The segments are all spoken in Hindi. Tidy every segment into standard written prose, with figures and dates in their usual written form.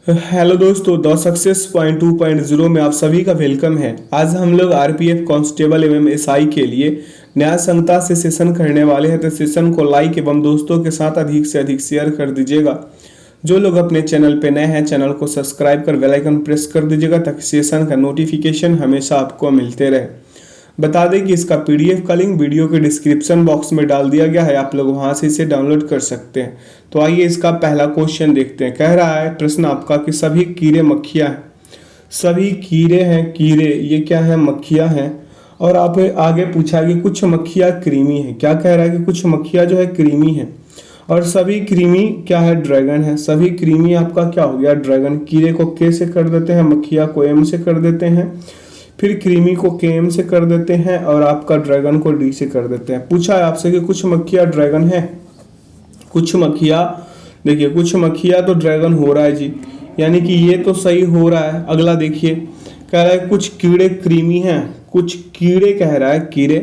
हेलो दोस्तों, द सक्सेस पॉइंट 2.0 में आप सभी का वेलकम है। आज हम लोग आरपीएफ कांस्टेबल एवं एसआई के लिए न्याय संहिता से सेशन करने वाले हैं। तो सेशन को लाइक एवं दोस्तों के साथ अधिक से अधिक शेयर कर दीजिएगा। जो लोग अपने चैनल पे नए हैं, चैनल को सब्सक्राइब कर बेल आइकन प्रेस कर दीजिएगा ताकि सेशन का नोटिफिकेशन हमेशा आपको मिलते रहे। बता दें कि इसका पीडीएफ का लिंक वीडियो के डिस्क्रिप्शन बॉक्स में डाल दिया गया है, आप लोग वहां से इसे डाउनलोड कर सकते हैं। तो आइए इसका पहला क्वेश्चन देखते हैं। कह रहा है प्रश्न आपका कि सभी कीड़े मक्खियां हैं। सभी कीड़े हैं, कीड़े ये क्या है? मक्खियां हैं। और आप आगे पूछा कि कुछ मक्खियां कृमि हैं। क्या कह रहा है कि कुछ मक्खियां जो है कृमि है। और सभी कृमि क्या है? ड्रैगन है। सभी कृमि आपका क्या हो गया? ड्रैगन। कीड़े को के से कर देते हैं, मक्खिया को एम से कर देते हैं, फिर कृमि को के एम से कर देते हैं और आपका ड्रैगन को डी से कर देते हैं। पूछा है आपसे कि कुछ मक्खिया ड्रैगन है। कुछ मक्खिया, देखिए कुछ मक्खिया तो ड्रैगन हो रहा है जी, यानी कि ये तो सही हो रहा है। अगला देखिए, कह रहा है कुछ कीड़े कृमि हैं। कुछ कीड़े कह रहा है, कीड़े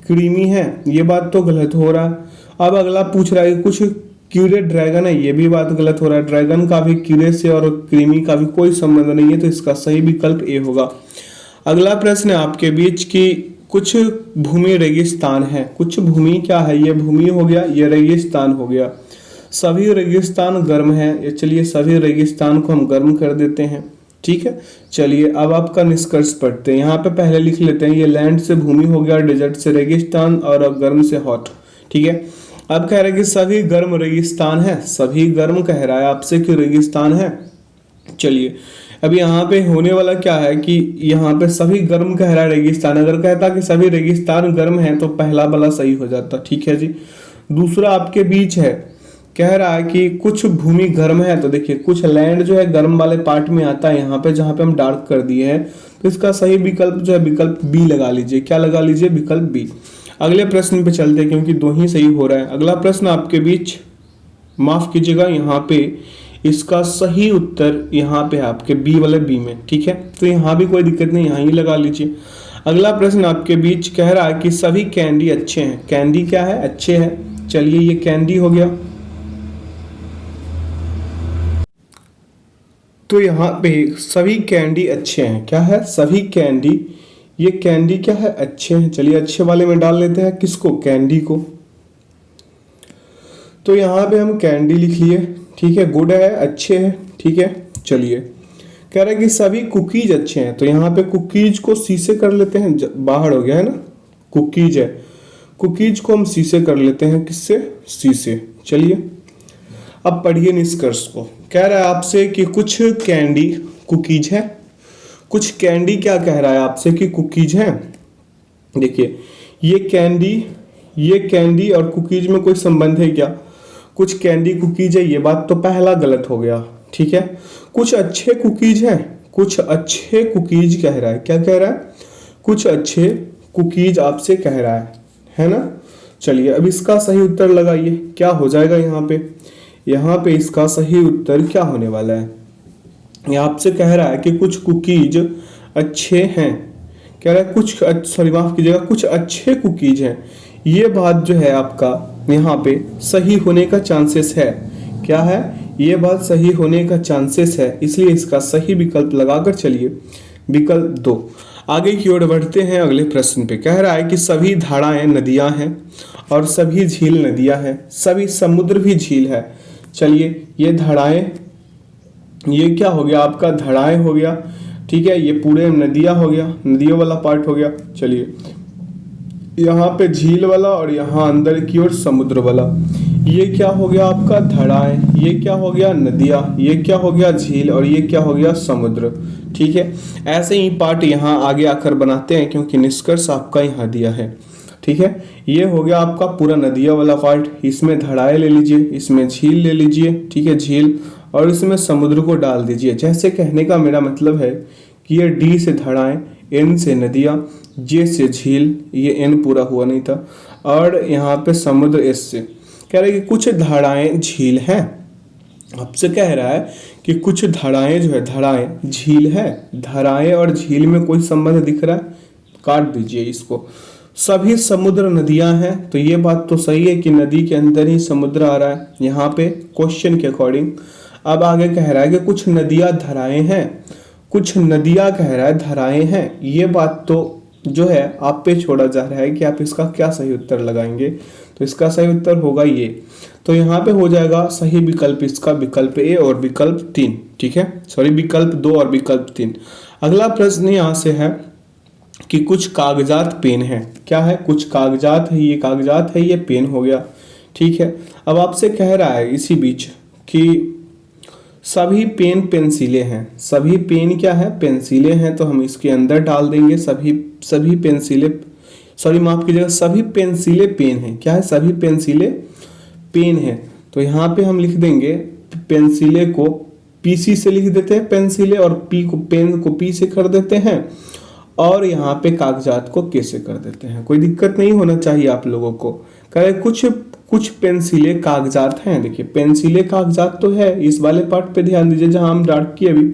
कृमि हैं, ये बात तो गलत हो रहा है। अब अगला पूछ रहा है कि कुछ कीड़े ड्रैगन है, ये भी बात गलत हो रहा है। ड्रैगन का भी कीड़े से और कृमि का भी कोई संबंध नहीं है, तो इसका सही विकल्प ए होगा। अगला प्रश्न है आपके बीच की कुछ भूमि रेगिस्तान है। कुछ भूमि क्या है? ये भूमि हो गया, ये रेगिस्तान हो गया। सभी रेगिस्तान गर्म है। चलिए सभी रेगिस्तान को हम गर्म कर देते हैं, ठीक है। चलिए अब आपका निष्कर्ष पढ़ते हैं। यहाँ पे पहले लिख लेते हैं, ये लैंड से भूमि हो गया, डेजर्ट से रेगिस्तान और अब गर्म से हॉट, ठीक है। अब कह रहा है कि सभी गर्म रेगिस्तान है। सभी गर्म कह रहा है आपसे कि रेगिस्तान है। चलिए अब यहाँ पे होने वाला क्या है कि यहाँ पे सभी गर्म कह रहा है रेगिस्तान। अगर कहता कि सभी रेगिस्तान गर्म है तो पहला वाला सही हो जाता, ठीक है जी। दूसरा आपके बीच है, कह रहा है कि कुछ भूमि गर्म है। तो देखिए कुछ लैंड जो है गर्म वाले पार्ट में आता है, यहाँ पे जहाँ पे हम डार्क कर दिए हैं। तो इसका सही विकल्प जो है विकल्प बी लगा लीजिए। क्या लगा लीजिए? विकल्प बी। अगले प्रश्न पे चलते हैं क्योंकि दो ही सही हो रहा है। अगला प्रश्न आपके बीच, माफ कीजिएगा, यहाँ पे इसका सही उत्तर यहाँ पे आपके बी वाले बी में, ठीक है। तो यहाँ भी कोई दिक्कत नहीं, यहाँ ही लगा लीजिए। अगला प्रश्न आपके बीच कह रहा है कि सभी कैंडी अच्छे हैं। कैंडी क्या है? अच्छे हैं। चलिए ये कैंडी हो गया। तो यहाँ पे सभी कैंडी अच्छे हैं। क्या है? सभी कैंडी, ये कैंडी क्या है? अच्छे हैं। चलिए अच्छे वाले में डाल लेते हैं। किसको? कैंडी को। तो यहाँ पे हम कैंडी लिख लिए, ठीक है। गुड है, अच्छे है, ठीक है। चलिए कह रहा है कि सभी कुकीज अच्छे हैं। तो यहाँ पे कुकीज को सी से कर लेते हैं, बाहर हो गया है ना, कुकीज है। कुकीज को हम सी से कर लेते हैं। किससे? सी से। चलिए अब पढ़िए निष्कर्ष को। कह रहा है आपसे कि कुछ कैंडी कुकीज है। कुछ कैंडी क्या कह रहा है आपसे कि कुकीज है। देखिए ये कैंडी और कुकीज में कोई संबंध है क्या? कुछ कैंडी कुकीज है, ये बात तो पहला गलत हो गया, ठीक है। कुछ अच्छे कुकीज हैं। कुछ अच्छे कुकीज कह रहा है। क्या कह रहा है? कुछ अच्छे कुकीज आपसे कह रहा है ना। चलिए अब इसका सही उत्तर लगाइए। क्या हो जाएगा यहाँ पे? यहाँ पे इसका सही उत्तर क्या होने वाला है? ये आपसे कह रहा है कि कुछ कुकीज अच्छे हैं। कह रहा है कुछ, सॉरी माफ कीजिएगा, कुछ अच्छे कुकीज हैं। ये बात जो है आपका यहाँ पे सही होने का चांसेस है। क्या है? ये बात सही होने का चांसेस है, इसलिए इसका सही विकल्प लगाकर चलिए विकल्प 2। आगे की ओर बढ़ते हैं अगले प्रश्न पे। कह रहा है कि सभी धाराएं नदियां हैं और सभी झील नदियां हैं। सभी समुद्र भी झील है। चलिए ये धाराएं, ये क्या हो गया आपका? धाराएं हो गया, ठीक है। ये पूरे नदियां हो गया, नदियों वाला पार्ट हो गया। चलिए यहाँ पे झील वाला और यहाँ अंदर की ओर समुद्र वाला, ये क्या हो गया आपका? धाराएं। ये क्या हो गया? नदियाँ। ये क्या हो गया? झील। और ये क्या हो गया? समुद्र, ठीक है। ऐसे ही पार्ट यहाँ आगे आकर बनाते हैं क्योंकि निष्कर्ष आपका यहाँ दिया है, ठीक है। ये हो गया आपका पूरा नदिया वाला पार्ट। इसमें धाराएं ले लीजिए, इसमें झील ले लीजिए, ठीक है, झील, और इसमें समुद्र को डाल दीजिए। जैसे कहने का मेरा मतलब है कि ये डी से धाराएं, एन से नदियाँ, जे से झील, ये एन पूरा हुआ नहीं था, और यहाँ पे समुद्र एस से। कह रहा है कि कुछ धाराएं झील हैं। आपसे कह रहा है कि कुछ धाराएं जो है, धाराएं झील है। धाराएं और झील में कोई संबंध दिख रहा है? काट दीजिए इसको। सभी समुद्र नदियां हैं, तो ये बात तो सही है कि नदी के अंदर ही समुद्र आ रहा है यहाँ पे क्वेश्चन के अकॉर्डिंग। अब आगे कह रहा है कि कुछ नदियां धाराएं हैं, कुछ नदियां कह रहा है धाराएं हैं। ये बात तो जो है आप पे छोड़ा जा रहा है कि आप इसका क्या सही उत्तर लगाएंगे। तो इसका सही उत्तर होगा ये। तो यहाँ पे हो जाएगा सही विकल्प इसका विकल्प ए और विकल्प 3। ठीक है, सॉरी विकल्प 2 और विकल्प 3। अगला प्रश्न यहाँ से है कि कुछ कागजात पेन है। क्या है? कुछ कागजात है, ये कागजात है, ये पेन हो गया। ठीक है, अब आपसे कह रहा है इसी बीच कि सभी पेन पेंसिलें हैं। सभी पेन क्या है? पेंसिलें हैं। तो हम इसके अंदर डाल देंगे सभी पेंसिलें, सॉरी माफ कीजिएगा, सभी पेंसिलें पेन हैं। क्या है? सभी पेंसिलें पेन है। तो यहाँ पे हम लिख देंगे पेंसिलें को पीसी से लिख देते हैं पेंसिलें, और पी को पेन को पी से कर देते हैं, और यहाँ पे कागजात को कैसे कर देते हैं। कोई दिक्कत नहीं होना चाहिए आप लोगों को। कह रहे कुछ पेंसिलें कागजात हैं। देखिए पेंसिलें कागजात तो है, इस वाले पार्ट पे ध्यान दीजिए जहां हम डार्क किए अभी।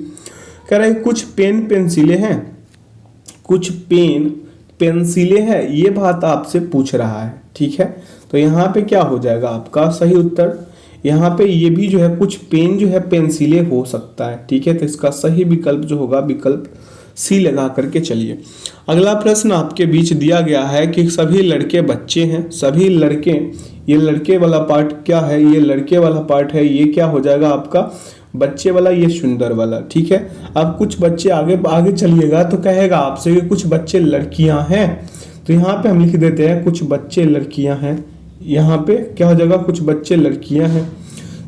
कह रहे कुछ पेन पेंसिलें हैं, कुछ पेन पेंसिलें हैं, ये बात आपसे पूछ रहा है। ठीक है, तो यहाँ पे क्या हो जाएगा आपका सही उत्तर? यहाँ पे ये भी जो है कुछ पेन जो है पेंसिलें हो सकता है। ठीक है, तो इसका सही विकल्प जो होगा विकल्प सी लगा करके चलिए। अगला प्रश्न आपके बीच दिया गया है कि सभी लड़के बच्चे हैं। सभी लड़के, ये लड़के वाला पार्ट क्या है? ये लड़के वाला पार्ट है, ये क्या हो जाएगा आपका बच्चे वाला, ये सुंदर वाला। ठीक है, अब कुछ बच्चे आगे आगे चलिएगा तो कहेगा आपसे कि कुछ बच्चे लड़कियां हैं। तो यहाँ पे हम लिख देते हैं कुछ बच्चे लड़कियां हैं। यहाँ पे क्या हो जाएगा? कुछ बच्चे लड़कियां हैं।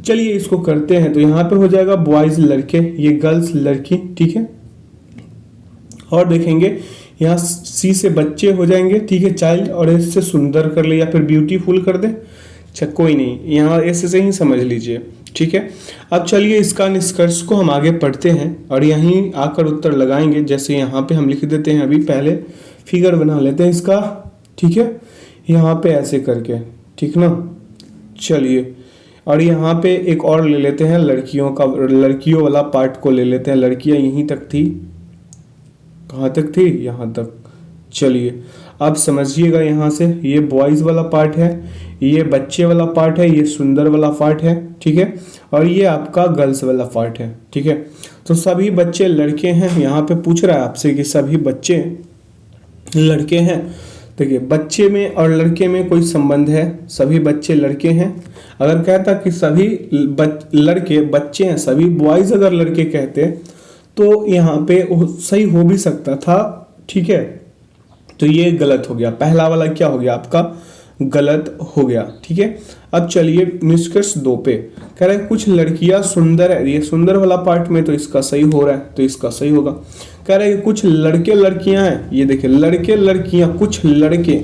चलिए इसको करते हैं। तो यहाँ पे हो जाएगा बॉयज लड़के, ये गर्ल्स लड़की। ठीक है, और देखेंगे यहाँ सी से बच्चे हो जाएंगे। ठीक है, चाइल्ड, और एस से सुंदर कर ले या फिर ब्यूटीफुल कर दे। अच्छा कोई नहीं, यहाँ ऐसे से ही समझ लीजिए। ठीक है, अब चलिए इसका निष्कर्ष को हम आगे पढ़ते हैं और यहीं आकर उत्तर लगाएंगे। जैसे यहाँ पे हम लिख देते हैं, अभी पहले फिगर बना लेते हैं इसका। ठीक है, यहाँ पे ऐसे करके, ठीक ना। चलिए, और यहाँ पे एक और ले लेते हैं लड़कियों का, लड़कियों वाला पार्ट को ले लेते हैं। लड़कियाँ यहीं तक थी, कहाँ तक थी? यहाँ तक। चलिए अब समझिएगा, यहाँ से ये बॉयज वाला पार्ट है, ये बच्चे वाला पार्ट है, ये सुंदर वाला पार्ट है। ठीक है, और ये आपका गर्ल्स वाला पार्ट है। ठीक है, तो सभी बच्चे लड़के हैं। यहाँ पे पूछ रहा है आपसे कि सभी बच्चे लड़के हैं। देखिए बच्चे में और लड़के में कोई संबंध है? सभी बच्चे लड़के हैं। अगर कहता कि सभी लड़के बच्चे हैं, सभी बॉयज अगर लड़के कहते तो यहाँ पे सही हो भी सकता था। ठीक है, तो ये गलत हो गया, पहला वाला क्या हो गया आपका? गलत हो गया। ठीक है, अब चलिए निष्कर्ष 2 पे कह रहा है कुछ लड़कियां सुंदर है। ये सुंदर वाला पार्ट में तो इसका सही हो रहा है, तो इसका सही होगा। कह रहा है कुछ लड़के लड़कियां हैं। ये देखिए लड़के लड़कियां, कुछ लड़के,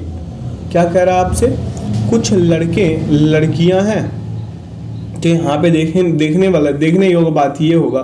क्या कह रहा है आपसे? कुछ लड़के लड़कियां हैं। तो यहाँ पे देखने योग्य बात ये होगा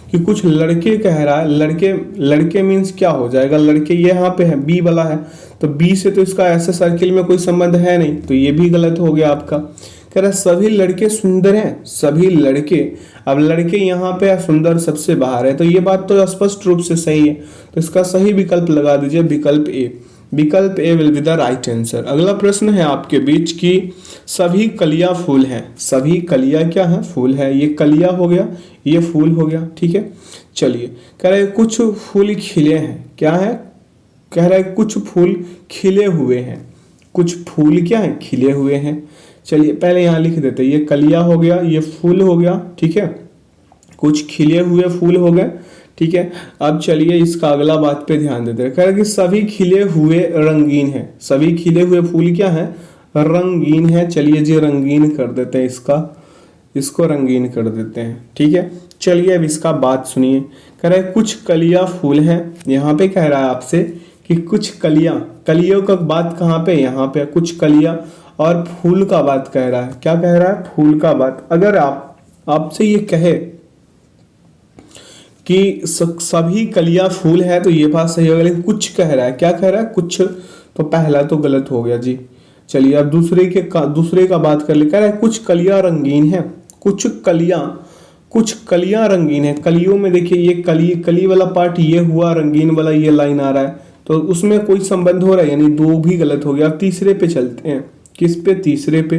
कि कुछ लड़के कह रहा है। लड़के मीन्स क्या हो जाएगा? लड़के ये यहाँ पे है, बी वाला है, तो बी से तो इसका ऐसे सर्किल में कोई संबंध है नहीं, तो ये भी गलत हो गया आपका। कह रहा है सभी लड़के सुंदर हैं, सभी लड़के। अब लड़के यहाँ पे, सुंदर सबसे बाहर है, तो ये बात तो स्पष्ट रूप से सही है। तो इसका सही विकल्प लगा दीजिए विकल्प ए। विकल्प A will be the right answer. अगला प्रश्न है आपके बीच की सभी कलियां फूल हैं। सभी कलियां क्या है? फूल है। ये कलियां हो गया, ये फूल हो गया। ठीक है, चलिए कह रहे कुछ फूल खिले हैं। क्या है? कह रहा है कुछ फूल खिले हुए हैं। कुछ फूल क्या है? खिले हुए हैं। चलिए पहले यहाँ लिख देते हैं, ये कलियां हो गया, ये फूल हो गया। ठीक है, कुछ खिले हुए फूल हो गए। ठीक है, अब चलिए इसका अगला बात पे ध्यान देते हैं। कह रहा है कि सभी खिले हुए रंगीन है। सभी खिले हुए फूल क्या है? रंगीन है। चलिए जी रंगीन कर देते हैं, इसको रंगीन कर देते हैं। ठीक है, चलिए अब इसका बात सुनिए। कह रहा है कुछ कलियां फूल हैं। यहाँ पे कह रहा है आपसे कि कुछ कलियां, कलियों का बात कहाँ पे? यहाँ पे कुछ कलियां, और फूल का बात कह रहा है। क्या कह रहा है? फूल का बात। अगर आपसे ये कहे कि सभी कलियां फूल है तो ये बात सही होगा, लेकिन कुछ कह रहा है। क्या कह रहा है? कुछ, तो पहला तो गलत हो गया जी। चलिए अब दूसरे का बात कर ले। कह रहा है कुछ कलियां रंगीन है। कुछ कलियां रंगीन है। कलियों में देखिए ये कली वाला पार्ट ये हुआ, रंगीन वाला ये लाइन आ रहा है, तो उसमें कोई संबंध हो रहा है, यानी 2 भी गलत हो गया। अब तीसरे पे चलते हैं। किस पे? तीसरे पे।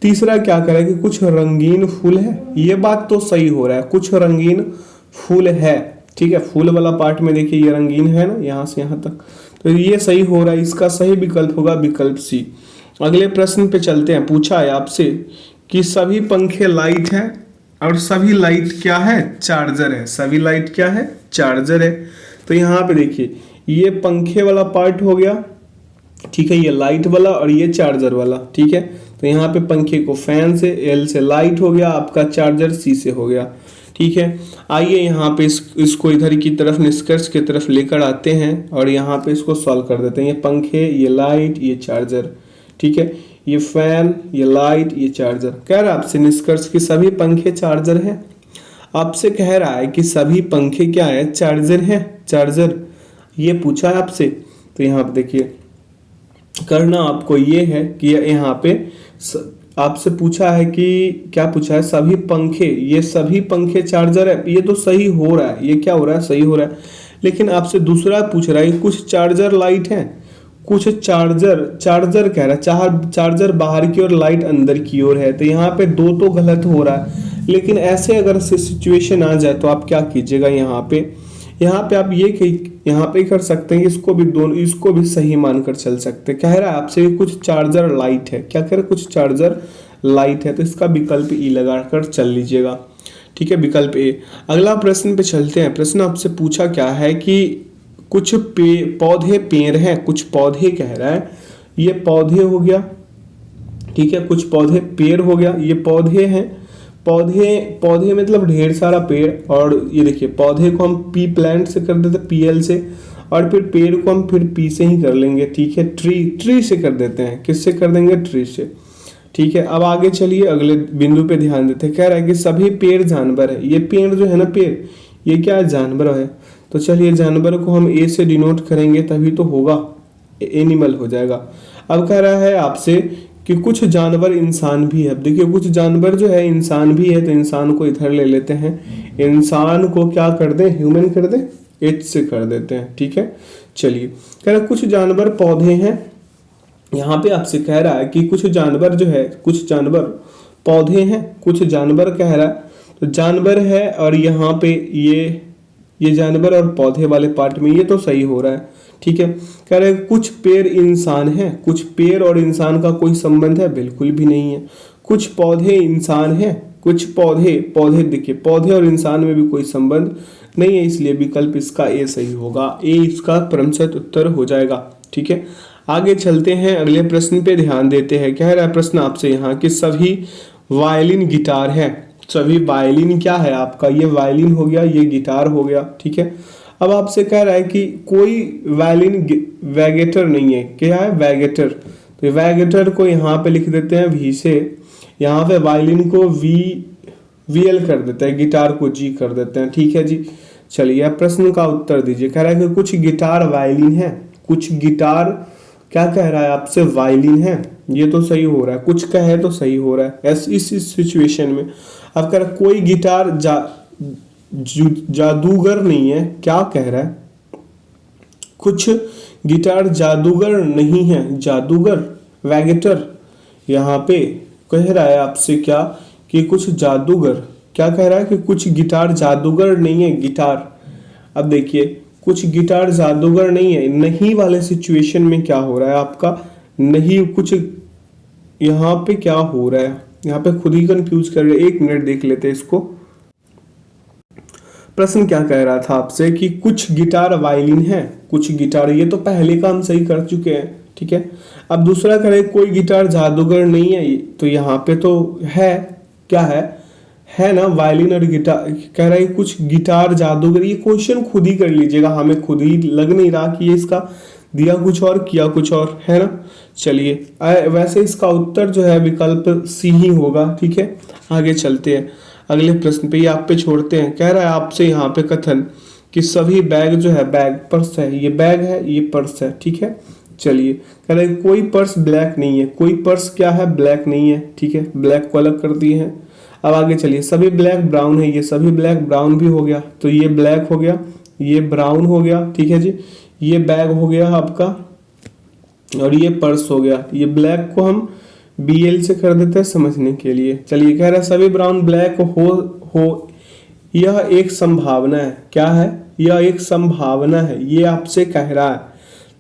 तीसरा क्या कह रहा है कि कुछ रंगीन फूल है, ये बात तो सही हो रहा है, कुछ रंगीन फूल है, ठीक है। फूल वाला पार्ट में देखिए ये रंगीन है ना, यहाँ से यहाँ तक, तो ये सही हो रहा है। इसका सही विकल्प होगा विकल्प सी। अगले प्रश्न पे चलते हैं। पूछा है आपसे कि सभी पंखे लाइट हैं और सभी लाइट क्या है, चार्जर है। सभी लाइट क्या है, चार्जर है। तो यहाँ पे देखिए ये पंखे वाला पार्ट हो गया, ठीक है, ये लाइट वाला और ये चार्जर वाला, ठीक है। तो यहाँ पे पंखे को फैन से, एल से लाइट हो गया, आपका चार्जर सी से हो गया, ठीक है। आइए यहाँ पे इसको इधर की तरफ निष्कर्ष की तरफ लेकर आते हैं और यहाँ पे इसको सॉल्व कर देते हैं। ये पंखे, ये लाइट, ये चार्जर, ठीक है, ये फैन, ये लाइट, ये चार्जर। कह रहा है आपसे निष्कर्ष कि सभी पंखे चार्जर हैं। आपसे कह रहा है कि सभी पंखे क्या है, चार्जर हैं, चार्जर, ये पूछा है आपसे। तो यहाँ पे देखिए करना आपको ये है कि यहाँ पे आपसे पूछा है कि क्या पूछा है, सभी पंखे, ये सभी पंखे चार्जर है, ये तो सही हो रहा है, ये क्या हो रहा है, सही हो रहा है। लेकिन आपसे दूसरा पूछ रहा है कुछ चार्जर लाइट है, कुछ चार्जर कह रहा है, चार्जर बाहर की ओर, लाइट अंदर की ओर है। तो यहाँ पे दो तो गलत हो रहा है। लेकिन ऐसे अगर सिचुएशन आ जाए तो आप क्या कीजिएगा, यहाँ पे आप यहाँ पे कर सकते हैं, इसको भी दोनों, इसको भी सही मानकर चल सकते हैं। कह रहा है आपसे कुछ चार्जर लाइट है, क्या कह रहा है, कुछ चार्जर लाइट है, तो इसका विकल्प ई लगाकर चल लीजिएगा, ठीक है, विकल्प ए। अगला प्रश्न पे चलते हैं। प्रश्न आपसे पूछा क्या है कि कुछ पौधे पेड़ हैं, कुछ पौधे कह रहा है, ये पौधे हो गया, ठीक है, कुछ पौधे पेड़ हो गया, ये पौधे हैं, पौधे मतलब ढेर सारा पेड़। और ये देखिए पौधे को हम पी प्लांट से कर देते, पीएल से, और फिर पेड़ को हम फिर पी से ही कर लेंगे, ठीक है, ट्री से कर देते हैं। किससे कर देंगे, ट्री से, ठीक है। अब आगे चलिए अगले बिंदु पे ध्यान देते हैं। कह रहा है कि सभी पेड़ जानवर है, ये पेड़ जो है ना, पेड़, ये क्या जानवर है। तो चलिए जानवर को हम ए से डिनोट करेंगे, तभी तो होगा, एनिमल हो जाएगा। अब कह रहा है आपसे कि कुछ जानवर इंसान भी है। अब देखिए कुछ जानवर जो है इंसान भी है, तो इंसान को इधर ले लेते हैं, इंसान को क्या कर दें, ह्यूमन कर दें, एच से कर देते हैं, ठीक है। चलिए कह रहा है कुछ जानवर पौधे हैं। यहाँ पे आपसे कह रहा है कि कुछ जानवर जो है, कुछ जानवर पौधे हैं, कुछ जानवर कह रहा है, तो जानवर है और यहाँ पे ये जानवर और पौधे वाले पार्ट में ये तो सही हो रहा है, ठीक है। कह रहे हैं कुछ पेड़ इंसान है, कुछ पेड़ और इंसान का कोई संबंध है, बिल्कुल भी नहीं है। कुछ पौधे इंसान है, कुछ पौधे देखिए पौधे और इंसान में भी कोई संबंध नहीं है, इसलिए विकल्प इसका ए सही होगा, ए इसका क्रमशः उत्तर हो जाएगा, ठीक है। आगे चलते हैं, अगले प्रश्न पे ध्यान देते हैं। कह रहा है प्रश्न आपसे यहाँ कि सभी वायलिन गिटार है। सभी वायलिन क्या है आपका, ये वायलिन हो गया, ये गिटार हो गया, ठीक है। अब आपसे कह रहा है कि कोई वायलिन वैगेटर नहीं है, क्या है, वैगेटर। तो वैगेटर को यहाँ पे लिख देते हैं वी से, यहाँ पे वायलिन को वीएल कर देते हैं, गिटार को जी कर देते हैं, ठीक है जी। चलिए अब प्रश्न का उत्तर दीजिए। कह रहा है कि कुछ गिटार वायलिन है, कुछ गिटार क्या कह रहा है आपसे, वायलिन है, ये तो सही हो रहा है, कुछ कहे तो सही हो रहा है इस सिचुएशन में। अब कह रहा है कोई गिटार जादूगर नहीं है, क्या कह रहा है, कुछ गिटार जादूगर नहीं है, जादूगर वैगेटर। यहाँ पे कह रहा है आपसे क्या कि कुछ जादूगर, क्या कह रहा है कि कुछ गिटार जादूगर नहीं है, गिटार। अब देखिए कुछ गिटार जादूगर नहीं है, नहीं वाले सिचुएशन में क्या हो रहा है आपका, नहीं कुछ, यहाँ पे क्या हो रहा है, यहाँ पे खुद ही कंफ्यूज कर रहे हैं। एक मिनट देख लेते हैं इसको। प्रश्न क्या कह रहा था आपसे कि कुछ गिटार वायलिन है, कुछ गिटार, ये तो पहले का हम सही कर चुके हैं, ठीक है। अब दूसरा कह रहे कोई गिटार जादूगर नहीं है, तो यहाँ पे तो है, क्या है ना, वायलिन और गिटार। कह रहा है कुछ गिटार जादूगर, ये क्वेश्चन खुद ही कर लीजिएगा, हमें खुद ही लग नहीं रहा कि ये इसका दिया कुछ और किया कुछ और, है ना। चलिए वैसे इसका उत्तर जो है विकल्प सी ही होगा, ठीक है। आगे चलते हैं अगले प्रश्न पे, ये आप पे छोड़ते हैं। कह रहा है आपसे यहाँ पे कथन कि सभी बैग जो है, बैग पर्स है, ये बैग है, ये पर्स है, ठीक है। चलिए कह रहे कोई पर्स ब्लैक नहीं है, कोई पर्स क्या है, ब्लैक नहीं है, ठीक है, ब्लैक को अलग कर दिए हैं। अब आगे चलिए सभी ब्लैक ब्राउन है, ये सभी ब्लैक ब्राउन भी हो गया, तो ये ब्लैक हो गया, ये ब्राउन हो गया, ठीक है जी। ये बैग हो गया आपका और ये पर्स हो गया। ये ब्लैक को हम BL से कर देते हैं समझने के लिए। चलिए कह रहा है सभी ब्राउन ब्लैक हो यह एक संभावना है। क्या है? यह एक संभावना है, ये आपसे कह रहा है।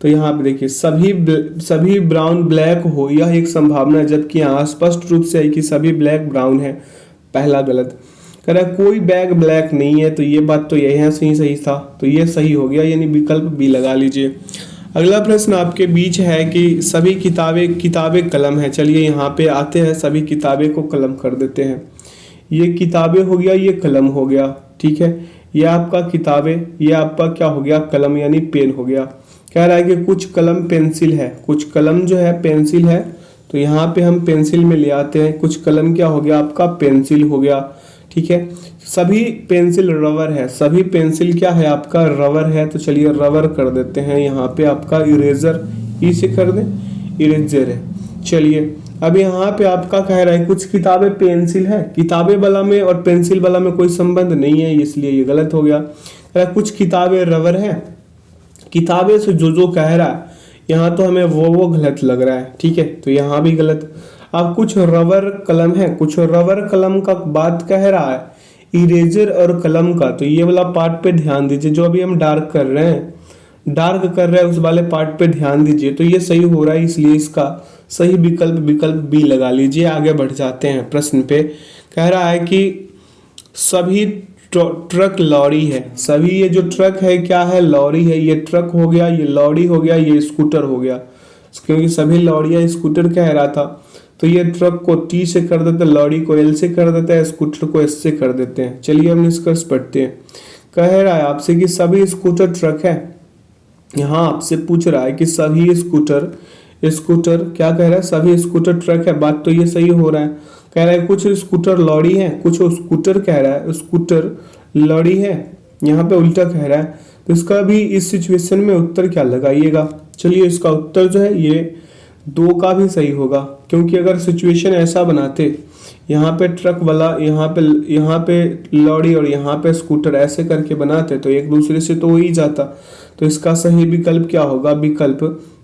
तो यहाँ पे देखिए सभी ब्राउन ब्लैक हो यह एक संभावना है, जबकि यहाँ स्पष्ट रूप से है कि सभी ब्लैक ब्राउन है। पहला गलत। कह रहा है कोई बैग ब्लैक नहीं है, तो ये बात तो यही है, सही था, तो ये सही हो गया, यानी विकल्प बी लगा लीजिए। अगला प्रश्न आपके बीच है कि सभी किताबें कलम है। चलिए यहाँ पे आते हैं, सभी किताबें को कलम कर देते हैं। ये किताबें हो गया, ये कलम हो गया, ठीक है। ये आपका किताबें, ये आपका क्या हो गया? कलम, यानी पेन हो गया। कह रहा है कि कुछ कलम पेंसिल है, कुछ कलम जो है पेंसिल है, तो यहाँ पे हम पेंसिल में ले आते हैं। कुछ कलम क्या हो गया? आपका पेंसिल हो गया, ठीक है। सभी पेंसिल रबर है, सभी पेंसिल क्या है? आपका रबर है, तो चलिए रबर कर देते हैं। यहाँ पे आपका इरेजर, ई से कर दें, इरेजर है। चलिए अब यहाँ पे आपका कह रहा है कुछ किताबें पेंसिल है, किताबें वाला में और पेंसिल वाला में कोई संबंध नहीं है, इसलिए ये गलत हो गया। कह रहा है कुछ किताबें रबर है, किताबें से जो कह रहा है यहाँ तो हमें वो गलत लग रहा है, ठीक है, तो यहाँ भी गलत। अब कुछ रबर कलम है, कुछ रबर कलम का बात कह रहा है, इरेजर और कलम का, तो ये वाला पार्ट पे ध्यान दीजिए। जो अभी हम डार्क कर रहे हैं उस वाले पार्ट पे ध्यान दीजिए, तो ये सही हो रहा है, इसलिए इसका सही विकल्प बी लगा लीजिए। आगे बढ़ जाते हैं प्रश्न पे। कह रहा है कि सभी ट्रक लॉरी है। सभी ये जो ट्रक है क्या है? लॉरी है। ये ट्रक हो गया, ये लॉरी हो गया, ये स्कूटर हो गया, क्योंकि सभी लॉरियां स्कूटर कह रहा था, तो ये ट्रक को टी से कर देते हैं, लॉरी को एल से कर देते हैं, स्कूटर को एस से कर देते हैं। चलिए हम निष्कर्ष पढ़ते हैं। कह रहा है आपसे कि सभी स्कूटर ट्रक है। यहाँ आपसे पूछ रहा है कि सभी स्कूटर क्या कह रहा है? सभी स्कूटर ट्रक है, बात तो ये सही हो रहा है। कह रहा है कुछ स्कूटर लॉरी है, कुछ स्कूटर कह रहा है स्कूटर लॉरी है, यहाँ पे उल्टा कह रहा है, तो इसका भी इस सिचुएशन में उत्तर क्या लगाइएगा? चलिए इसका उत्तर जो है ये दो का भी सही होगा, क्योंकि अगर सिचुएशन ऐसा बनाते, यहाँ पे ट्रक वाला, यहाँ पे लॉरी और यहाँ पे स्कूटर ऐसे करके बनाते, तो एक दूसरे से तो हो ही जाता। तो इसका सही विकल्प क्या होगा? विकल्प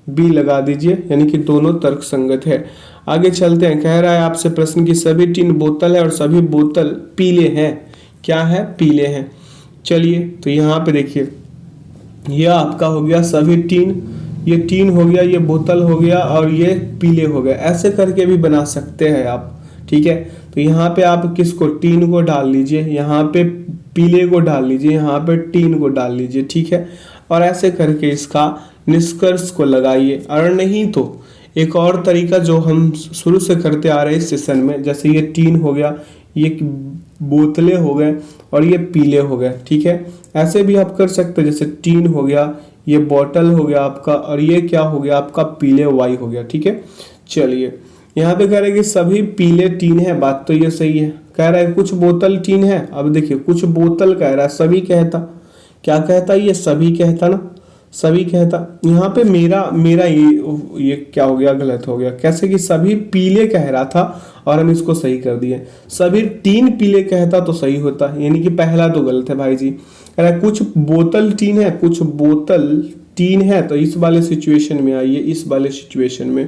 बी लगा दीजिए, यानी कि दोनों तर्क संगत है। आगे चलते हैं। कह रहा है आपसे प्रश्न की सभी टीन बोतल है और सभी बोतल पीले हैं। क्या है? पीले हैं। चलिए तो यहाँ पे देखिए, यह आपका हो गया सभी टीन, ये टीन हो गया, ये बोतल हो गया और ये पीले हो गए, ऐसे करके भी बना सकते हैं आप, ठीक है। तो यहाँ पे आप किसको? टीन को डाल लीजिए, यहाँ पे पीले को डाल लीजिए, यहाँ पे टीन को डाल लीजिए, ठीक है, और ऐसे करके इसका निष्कर्ष को लगाइए। और नहीं तो एक और तरीका जो हम शुरू से करते आ रहे हैं इस सेशन में, जैसे ये टीन हो गया, ये बोतलें हो गए और ये पीले हो गए, ठीक है, ऐसे भी आप कर सकते हैं। जैसे टीन हो गया, ये बॉटल हो गया आपका, और ये क्या हो गया आपका? पीले वाई हो गया, ठीक है। चलिए यहाँ पे कह रहे हैं कि सभी पीले टीन है, बात तो ये सही है। कह रहा है कुछ बोतल टीन है, अब देखिए कुछ बोतल कह रहा है, सभी कहता, क्या कहता? ये सभी कहता ना, सभी कहता। यहाँ पे मेरा ये क्या हो गया? गलत हो गया। कैसे कि सभी पीले कह रहा था और हम इसको सही कर दिए। सभी टीन पीले कहता तो सही होता, यानी कि पहला तो गलत है भाई जी। कह रहा है कुछ बोतल टीन है, कुछ बोतल टीन है, तो इस वाले सिचुएशन में आइए, इस वाले सिचुएशन में,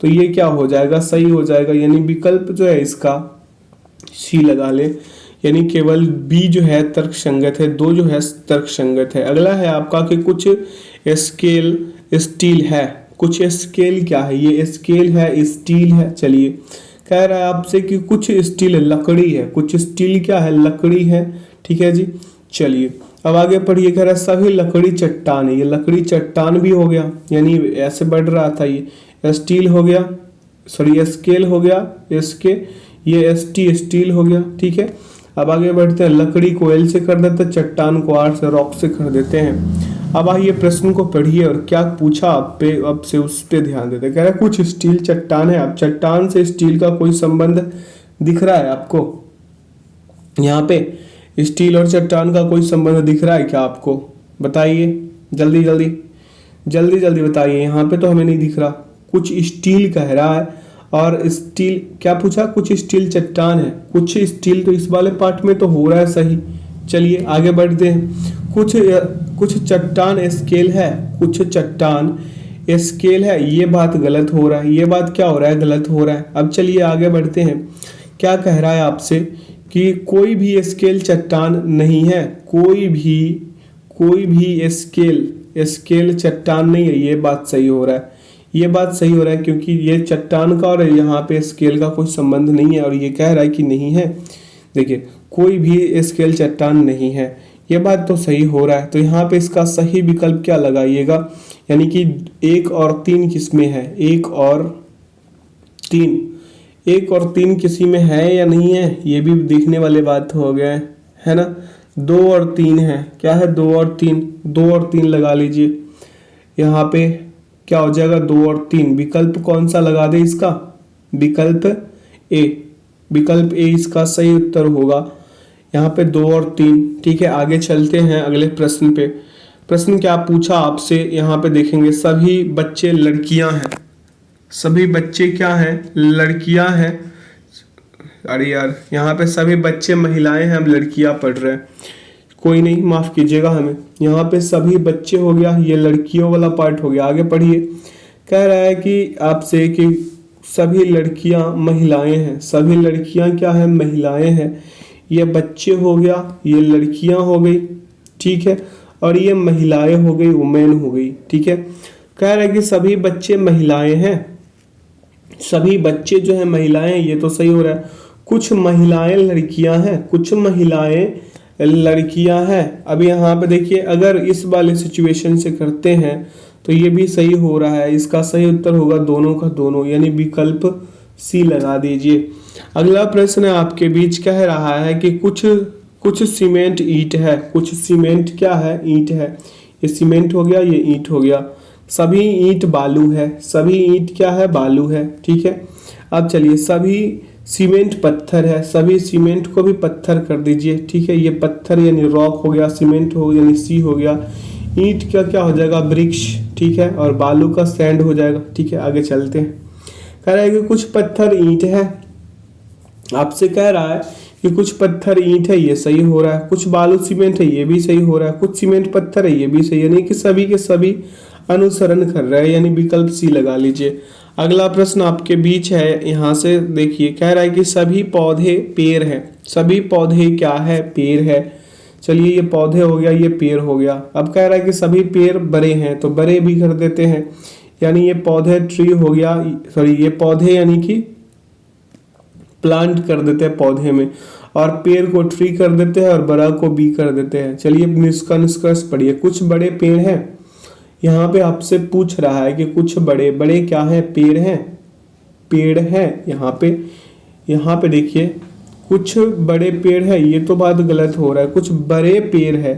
तो ये क्या हो जाएगा? सही हो जाएगा, यानी विकल्प जो है इसका सी लगा ले, यानी केवल बी जो है तर्क संगत है, दो जो है तर्क संगत है। अगला है आपका कि कुछ स्केल स्टील है। कुछ स्केल क्या है? ये स्केल है, स्टील है। चलिए कह रहा है आपसे कि कुछ स्टील लकड़ी है, कुछ स्टील क्या है? लकड़ी है, ठीक है जी। चलिए अब आगे पढ़िए। कह रहा है सभी लकड़ी चट्टान है, ये लकड़ी चट्टान भी हो गया, यानी ऐसे बढ़ रहा था, ये स्टील हो गया, सॉरी स्केल हो गया, इसके ये स्टील हो गया, ठीक है। अब आगे बढ़ते हैं। लकड़ी को एल से कर देते हैं, चट्टान को आर से रॉक से कर देते हैं। अब आइए प्रश्न को पढ़िए और क्या पूछा आप पे, अब से उस पे ध्यान देते हैं। कह रहा है कुछ स्टील चट्टान है, अब चट्टान से स्टील का कोई संबंध दिख रहा है आपको? यहाँ पे स्टील और चट्टान का कोई संबंध दिख रहा है क्या आपको? बताइए जल्दी जल्दी बताइए। यहाँ पे तो हमें नहीं दिख रहा। कुछ स्टील कह रहा है और स्टील क्या पूछा? कुछ स्टील चट्टान है, कुछ स्टील, तो इस वाले पार्ट में तो हो रहा है सही। चलिए आगे बढ़ते हैं। कुछ चट्टान स्केल है, कुछ चट्टान स्केल है, ये बात गलत हो रहा है। ये बात क्या हो रहा है, गलत हो रहा है। अब चलिए आगे बढ़ते हैं। क्या कह रहा है आपसे कि कोई भी स्केल चट्टान नहीं है, कोई भी स्केल चट्टान नहीं है। ये बात सही हो रहा है, ये बात सही हो रहा है, क्योंकि ये चट्टान का और यहाँ पे स्केल का कोई संबंध नहीं है, और ये कह रहा है कि नहीं है। देखिए कोई भी स्केल चट्टान नहीं है, ये बात तो सही हो रहा है। तो यहाँ पे इसका सही विकल्प क्या लगाइएगा, यानी कि 1 और 3 किसमें है, 1 और 3 किसी में है या नहीं है, ये भी देखने वाले बात हो गया है ना। 2 और 3 है, क्या है 2 और 3 लगा लीजिए। यहाँ पे क्या हो जाएगा 2 और 3, विकल्प कौन सा लगा दे इसका, विकल्प ए इसका सही उत्तर होगा। यहाँ पे 2 और 3, ठीक है। आगे चलते हैं अगले प्रश्न पे। प्रश्न क्या पूछा आपसे, यहाँ पे देखेंगे सभी बच्चे लड़कियां हैं, सभी बच्चे क्या हैं, लड़कियां हैं। अरे यार यहाँ पे सभी बच्चे महिलाएं हैं, हम लड़कियां पढ़ रहे हैं, कोई नहीं माफ कीजिएगा हमें। यहाँ पे सभी बच्चे हो गया, ये लड़कियों वाला पार्ट हो गया। आगे पढ़िए, कह रहा है कि आपसे कि सभी लड़कियां महिलाएं हैं, सभी लड़कियां क्या है, महिलाएं हैं। ये बच्चे हो गया, ये लड़कियां हो गई, ठीक है, और ये महिलाएं हो गई, वुमेन हो गई, ठीक है। कह रहा है कि सभी बच्चे महिलाएं हैं, सभी बच्चे जो है महिलाएं, ये तो सही हो रहा है। कुछ महिलाएं लड़कियां हैं, कुछ महिलाएं लड़कियां हैं। अब यहाँ पे देखिए अगर इस वाले सिचुएशन से करते हैं तो ये भी सही हो रहा है। इसका सही उत्तर होगा दोनों का दोनों, यानी विकल्प सी लगा दीजिए। अगला प्रश्न आपके बीच कह रहा है कि कुछ सीमेंट ईंट है, कुछ सीमेंट क्या है, ईंट है। ये सीमेंट हो गया, ये ईंट हो गया। सभी ईंट बालू है, सभी ईंट क्या है, बालू है, ठीक है। अब चलिए सभी सीमेंट पत्थर है, सभी सीमेंट को भी पत्थर कर दीजिए, ठीक है। ये पत्थर यानी रॉक हो गया, सीमेंट हो यानी सी हो गया। ईंट का क्या हो जाएगा, ब्रिक्स, ठीक है, और बालू का सैंड हो जाएगा, ठीक है। आगे चलते हैं। कह रहा है कि कुछ पत्थर ईंट है, आपसे कह रहा है कि कुछ पत्थर ईंट है, ये सही हो रहा है। कुछ बालू सीमेंट है, ये भी सही हो रहा है। कुछ सीमेंट पत्थर है, ये भी सही है। यानी कि सभी के सभी अनुसरण कर रहे हैं, यानी विकल्प सी लगा लीजिए। अगला प्रश्न आपके बीच है, यहाँ से देखिए, कह रहा है कि सभी पौधे पेड़ है, सभी पौधे क्या है, पेड़ है। चलिए ये पौधे हो गया, ये पेड़ हो गया। अब कह रहा है कि सभी पेड़ बड़े हैं, तो बड़े भी कर देते हैं, यानी ये पौधे ट्री हो गया, सॉरी ये पौधे यानी कि प्लांट कर देते हैं पौधे में, और पेड़ को ट्री कर देते हैं और बड़ा को बी कर देते हैं। चलिए इसका निष्कर्ष पढ़िए। कुछ बड़े पेड़ हैं, यहाँ पे आपसे पूछ रहा है कि कुछ बड़े क्या है, पेड़ हैं, पेड़ है। यहाँ पे देखिए कुछ बड़े पेड़ है, ये तो बात गलत हो रहा है। कुछ बड़े पेड़ है,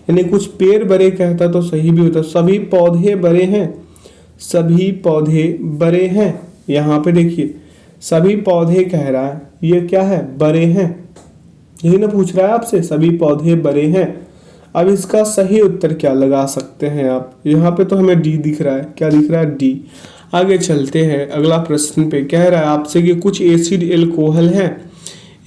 यानी कुछ पेड़ बड़े कहता तो सही भी होता। सभी पौधे बड़े हैं, सभी पौधे बड़े हैं। यहाँ पे देखिए सभी पौधे कह रहा है, ये क्या है, बड़े हैं, यही ना पूछ रहा है आपसे, सभी पौधे बड़े हैं। अब इसका सही उत्तर क्या लगा सकते हैं आप, यहाँ पे तो हमें डी दिख रहा है, क्या दिख रहा है, डी। आगे चलते हैं अगला प्रश्न पे। कह रहा है आपसे कि कुछ एसिड एल्कोहल है,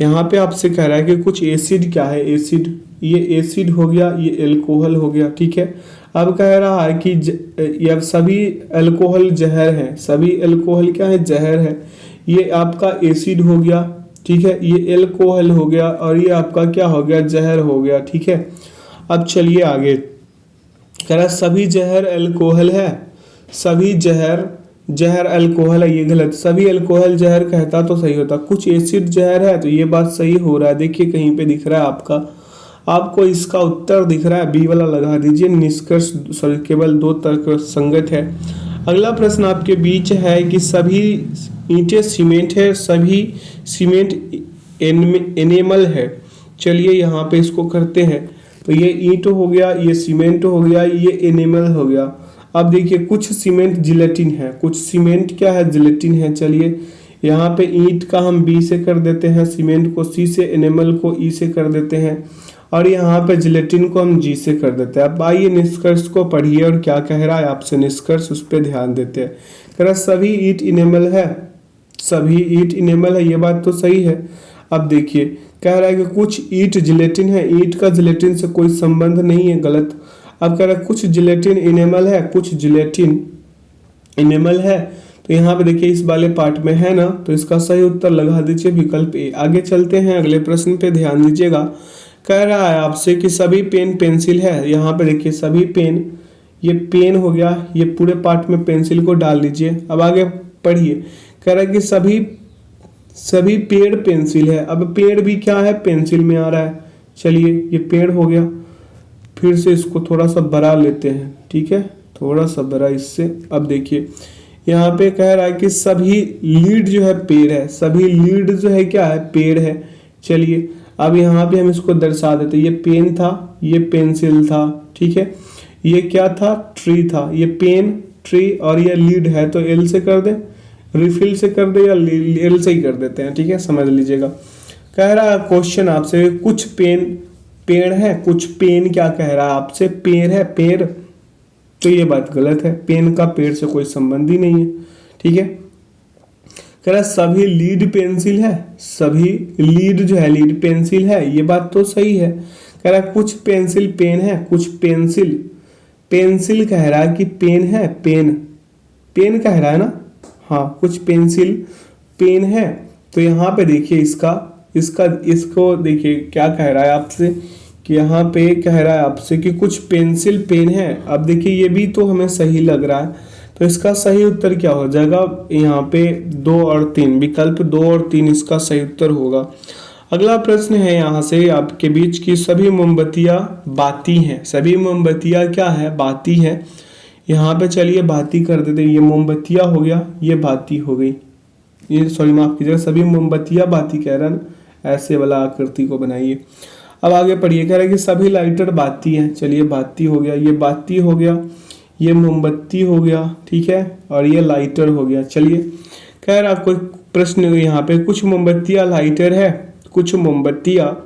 यहाँ पे आपसे कह रहा है कि कुछ एसिड क्या है, एसिड, ये एसिड हो गया, ये एल्कोहल हो गया, ठीक है। अब कह रहा है कि ये सभी अल्कोहल जहर है, सभी अल्कोहल क्या है, जहर है। ये आपका एसिड हो गया, ठीक है, ये एल्कोहल हो गया, और ये आपका क्या हो गया, जहर हो गया, ठीक है। अब चलिए आगे, कह रहा सभी जहर अल्कोहल है, सभी जहर अल्कोहल है, ये गलत। सभी अल्कोहल जहर कहता तो सही होता। कुछ एसिड जहर है, तो ये बात सही हो रहा है। देखिए कहीं पे दिख रहा है आपको इसका उत्तर दिख रहा है, बी वाला लगा दीजिए। निष्कर्ष सॉरी केवल 2 तर्क संगत है। अगला प्रश्न आपके बीच है कि सभी ईंटें सीमेंट है, सभी सीमेंट एनेमल है। चलिए यहाँ पे इसको करते हैं। तो ये ईंट हो गया, ये सीमेंट हो गया, ये एनिमल हो गया। अब देखिए कुछ सीमेंट जिलेटिन है, कुछ सीमेंट क्या है, जिलेटिन है। चलिए यहाँ पे ईंट का हम बी से कर देते हैं, सीमेंट को सी से, एनिमल को ई से कर देते हैं, और यहाँ पे जिलेटिन को हम जी से कर देते हैं। अब आइए निष्कर्ष को पढ़िए और क्या कह रहा है आपसे निष्कर्ष, उस पर ध्यान देते हैं। कह रहा सभी ईंट एनिमल है, सभी ईंट एनिमल है, ये बात तो सही है। अब देखिए कह रहा है कि कुछ ईंट जिलेटिन है, ईंट का जिलेटिन से कोई संबंध नहीं है, गलत। अब कह रहा है कुछ जिलेटिन एनिमल है, कुछ जिलेटिन एनिमल है, तो यहाँ पे देखिए इस वाले पार्ट में है ना, तो इसका सही उत्तर लगा दीजिए विकल्प ए। आगे चलते हैं अगले प्रश्न पे, ध्यान दीजिएगा। कह रहा है आपसे कि सभी पेन पेंसिल है, यहाँ पे देखिए सभी पेन, ये पेन हो गया, ये पूरे पार्ट में पेंसिल को डाल लीजिए। अब आगे पढ़िए, कह रहा है कि सभी सभी पेड़ पेंसिल है। अब पेड़ भी क्या है, पेंसिल में आ रहा है। चलिए ये पेड़ हो गया, फिर से इसको थोड़ा सा बड़ा लेते हैं, ठीक है, थोड़ा सा बड़ा इससे। अब देखिए यहाँ पे कह रहा है कि सभी लीड जो है पेड़ है, सभी लीड जो है क्या है, पेड़ है। चलिए अब यहाँ पे हम इसको दर्शा देते, ये पेन था, ये पेंसिल था, ठीक है, ये क्या था, ट्री था, ये पेन ट्री और ये लीड है, तो एल से कर दे, रिफिल से कर दे या एल से ही कर देते हैं, ठीक है, समझ लीजिएगा। कह रहा है क्वेश्चन आपसे, कुछ पेन पेड़ है, कुछ पेन क्या कह रहा है आपसे, पेड़ है पेड़, तो ये बात गलत है, पेन का पेड़ से कोई संबंध ही नहीं है, ठीक है। कह रहा है सभी लीड पेंसिल है, सभी लीड जो है लीड पेंसिल है, ये बात तो सही है। कह रहा है कुछ पेंसिल पेन है, कुछ पेंसिल पेंसिल कह रहा है कि पेन है, पेन पेन कह रहा है ना, हाँ कुछ पेंसिल पेन है। तो यहाँ पे देखिए इसका इसका इसको देखिए क्या कह रहा है आपसे, कि यहाँ पे कह रहा है आपसे कि कुछ पेंसिल पेन है। अब देखिए ये भी तो हमें सही लग रहा है, तो इसका सही उत्तर क्या हो जाएगा, यहाँ पे 2 और 3, विकल्प 2 और 3 इसका सही उत्तर होगा। अगला प्रश्न है यहाँ से आपके बीच की सभी मोमबत्तियाँ बाती हैं, सभी मोमबत्तियाँ क्या है, बाती है। यहाँ पे चलिए बाती कर देते, ये मोमबत्तियाँ हो गया, ये बाती हो गई, ये सॉरी माफ कीजिएगा, सभी मोमबत्तियाँ बाती कह रहा है ना, ऐसे वाला आकृति को बनाइए। अब आगे पढ़िए, कह रहा है कि सभी लाइटर बाती हैं, चलिए बाती हो गया, ये बाती हो गया, ये मोमबत्ती हो गया, ठीक है, और ये लाइटर हो गया। चलिए कह रहा कोई प्रश्न यहाँ पे, कुछ मोमबत्तियाँ लाइटर है, कुछ मोमबत्तियाँ,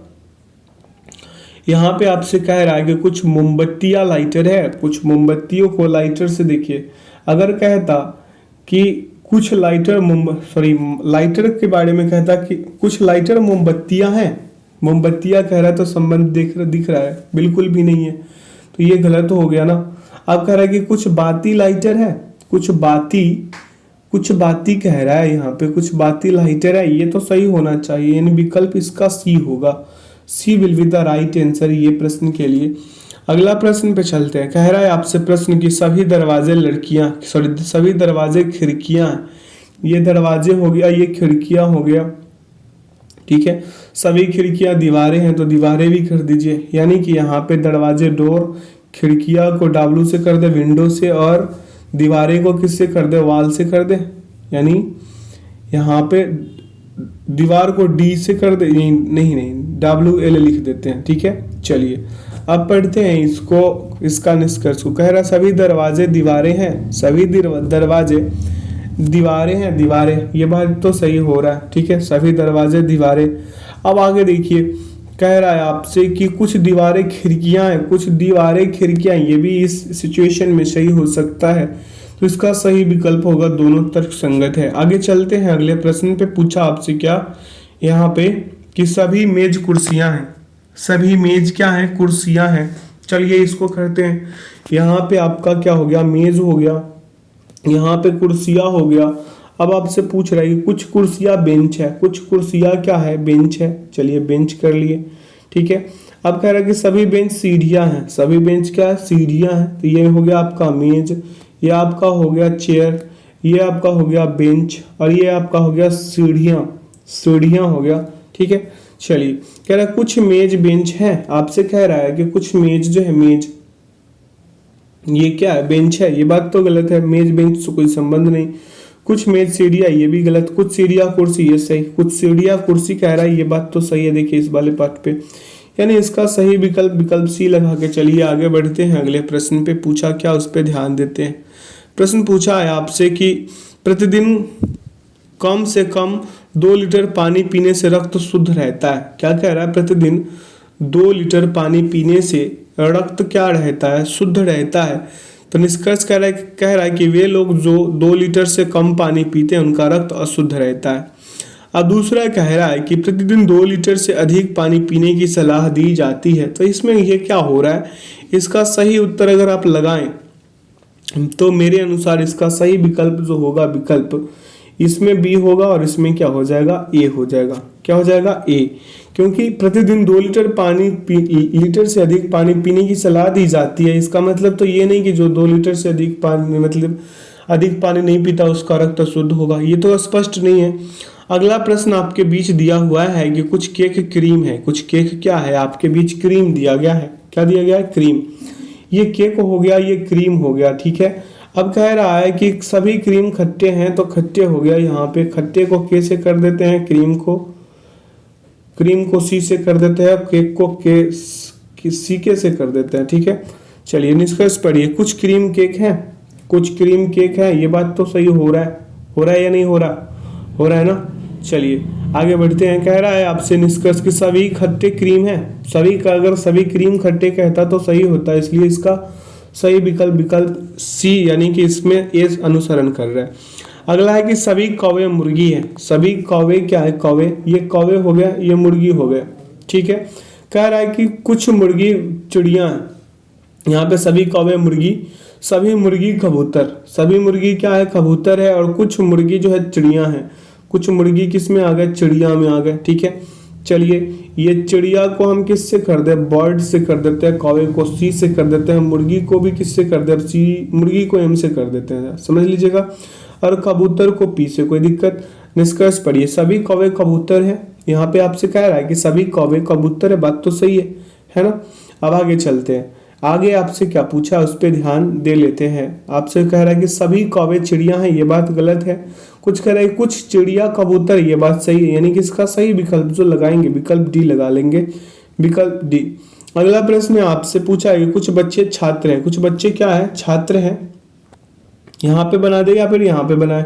यहाँ पे आपसे कह रहा है कि कुछ मोमबत्तियाँ लाइटर है, कुछ मोमबत्तियों को लाइटर से देखिए। अगर कहता कि कुछ लाइटर लाइटर के बारे में कहता कि कुछ लाइटर मोमबत्तियाँ हैं, मोमबत्तियाँ कह रहा है तो संबंध दिख रहा है, बिल्कुल भी नहीं है, तो ये गलत हो गया ना। अब कह रहा है कि कुछ बाती लाइटर है, कुछ बाती कह रहा है, यहाँ पे कुछ बाती लाइटर है, ये तो सही होना चाहिए, यानी विकल्प इसका सी होगा, C will be the right answer ये प्रश्न के लिए। अगला प्रश्न पे चलते हैं। कह रहा है आपसे प्रश्न की सभी दरवाजे सभी दरवाजे खिड़कियां, ये दरवाजे हो गया, ये खिड़कियां हो गया, ठीक है। सभी खिड़कियां दीवारें हैं, तो दीवारें भी कर दीजिए, यानी कि यहाँ पे दरवाजे डोर, खिड़कियां को W से कर दे, विंडो से, और दीवारें को किससे कर दे, वॉल से कर दे, यानी यहाँ पे दीवार को D से कर दे, नहीं WL लिख देते हैं, ठीक है। चलिए अब पढ़ते हैं इसका निष्कर्ष को। कह रहा सभी दरवाजे दीवारें हैं, सभी दरवाजे दीवारें हैं, दीवारें, ये बात तो सही हो रहा है, ठीक है, सभी दरवाजे दीवारें। अब आगे देखिए, कह रहा है आपसे कि कुछ दीवारें खिड़कियां हैं, कुछ दीवारें खिड़कियां, ये भी इस सिचुएशन में सही हो सकता है, तो इसका सही विकल्प होगा, दोनों तर्क संगत है। आगे चलते हैं अगले प्रश्न पे। पूछा आपसे क्या यहाँ पे, कि सभी मेज कुर्सियां हैं, सभी मेज क्या है, कुर्सियां हैं। चलिए इसको करते हैं, यहाँ पे आपका क्या हो गया, मेज हो गया, यहाँ पे कुर्सियां हो गया। अब आपसे पूछ रहा है कि कुछ कुर्सियां बेंच है, कुछ कुर्सियां क्या है, बेंच है, चलिए बेंच कर लिए, ठीक है। अब कह रहा है कि सभी बेंच सीढ़ियां हैं, सभी बेंच क्या है, सीढ़ियां हैं, तो ये हो गया आपका मेज, ये आपका हो गया चेयर, ये आपका हो गया बेंच, और ये आपका हो गया सीढ़ियां, सीढ़ियां हो गया, ठीक है। चलिए कह रहा है कुछ मेज बेंच है, आपसे कह रहा है कि कुछ मेज जो है, मेज ये क्या है, बेंच है, ये बात तो गलत है, मेज बेंच से कोई संबंध नहीं। कुछ मेज सीढ़ियां, ये भी गलत। कुछ सीढ़ियां कुर्सी, ये सही। कुछ सीढ़ियां कुर्सी कह रहा है, ये बात तो सही है, देखिए इस वाले पार्ट पे, यानी इसका सही विकल्प सी लगा के चलिए आगे बढ़ते हैं अगले प्रश्न पे। पूछा क्या, उस पर ध्यान देते हैं। प्रश्न पूछा है आपसे कि प्रतिदिन कम से कम 2 लीटर पानी पीने से रक्त शुद्ध रहता है। क्या कह रहा है, प्रतिदिन 2 लीटर पानी पीने से रक्त क्या रहता है, शुद्ध रहता है। तो निष्कर्ष कह रहा है कि वे लोग जो 2 लीटर से कम पानी पीते हैं उनका रक्त अशुद्ध रहता है। अब दूसरा कह रहा है कि प्रतिदिन 2 लीटर से अधिक पानी पीने की सलाह दी जाती है। तो इसमें ये क्या हो रहा है, इसका सही उत्तर अगर आप लगाएं, तो मेरे अनुसार इसका सही विकल्प जो होगा, विकल्प इसमें बी होगा और इसमें क्या हो जाएगा, ए हो जाएगा। क्या हो जाएगा, ए। क्योंकि प्रतिदिन 2 लीटर लीटर से अधिक पानी पीने की सलाह दी जाती है। इसका मतलब तो ये नहीं कि जो 2 लीटर से अधिक पानी, मतलब अधिक पानी नहीं पीता उसका रक्त शुद्ध होगा, ये तो स्पष्ट नहीं है। अगला प्रश्न आपके बीच दिया हुआ है कि कुछ केक क्रीम है। कुछ केक क्या है, आपके बीच क्रीम दिया गया है। क्या दिया गया है, क्रीम। ये केक हो गया, ये क्रीम हो गया, ठीक है। अब कह रहा है कि सभी क्रीम खट्टे हैं, तो खट्टे हो गया। यहाँ पे खट्टे को के से कर देते हैं, क्रीम को सी से कर देते हैं, केक को के सी के से कर देते हैं, ठीक है। चलिए निष्कर्ष पढ़िए। कुछ क्रीम केक है, कुछ क्रीम केक है, ये बात तो सही हो रहा है। हो रहा है या नहीं हो रहा, हो रहा है ना। चलिए आगे बढ़ते हैं। कह रहा है आपसे निष्कर्ष कि सभी खट्टे क्रीम है। सभी का, अगर सभी क्रीम खट्टे कहता तो सही होता, इसलिए इसका सही विकल्प सी, यानी कि इसमें ए अनुसरण कर रहा है। अगला है कि सभी कौवे मुर्गी है। सभी कौवे क्या है, कौवे, ये कौवे हो गया, ये मुर्गी हो गया, ठीक है। कह रहा है कि कुछ मुर्गी चिड़िया है। यहाँ पे सभी कौवे मुर्गी, सभी मुर्गी कबूतर। सभी मुर्गी क्या है, कबूतर है, और कुछ मुर्गी जो है चिड़िया है। कुछ मुर्गी किस में आ गए, चिड़िया में आ गए, ठीक है। चलिए ये चिड़िया को हम किससे कर दे, बर्ड से कर देते हैं, कौवे को सी से कर देते हैं, मुर्गी को भी किससे कर दे, सी, मुर्गी को एम से कर देते हैं, समझ लीजिएगा, और कबूतर को पी से, कोई दिक्कत। निष्कर्ष पढ़िए। सभी कौवे कबूतर है। यहाँ पे आपसे कह रहा है कि सभी कौवे कबूतर है, बात तो सही है ना। अब आगे चलते हैं। आगे आपसे क्या पूछा उस पर ध्यान दे लेते हैं। आपसे कह रहा है कि सभी कौवे चिड़िया हैं, ये बात गलत है। कुछ कह रहा है कुछ चिड़िया कबूतर, ये बात सही है, यानी कि इसका सही विकल्प जो लगाएंगे, विकल्प डी लगा लेंगे, विकल्प डी। अगला प्रश्न आपसे पूछा है कि कुछ बच्चे छात्र हैं। कुछ बच्चे क्या है, छात्र हैं। यहाँ पे बना दे या फिर यहाँ पे बनाए,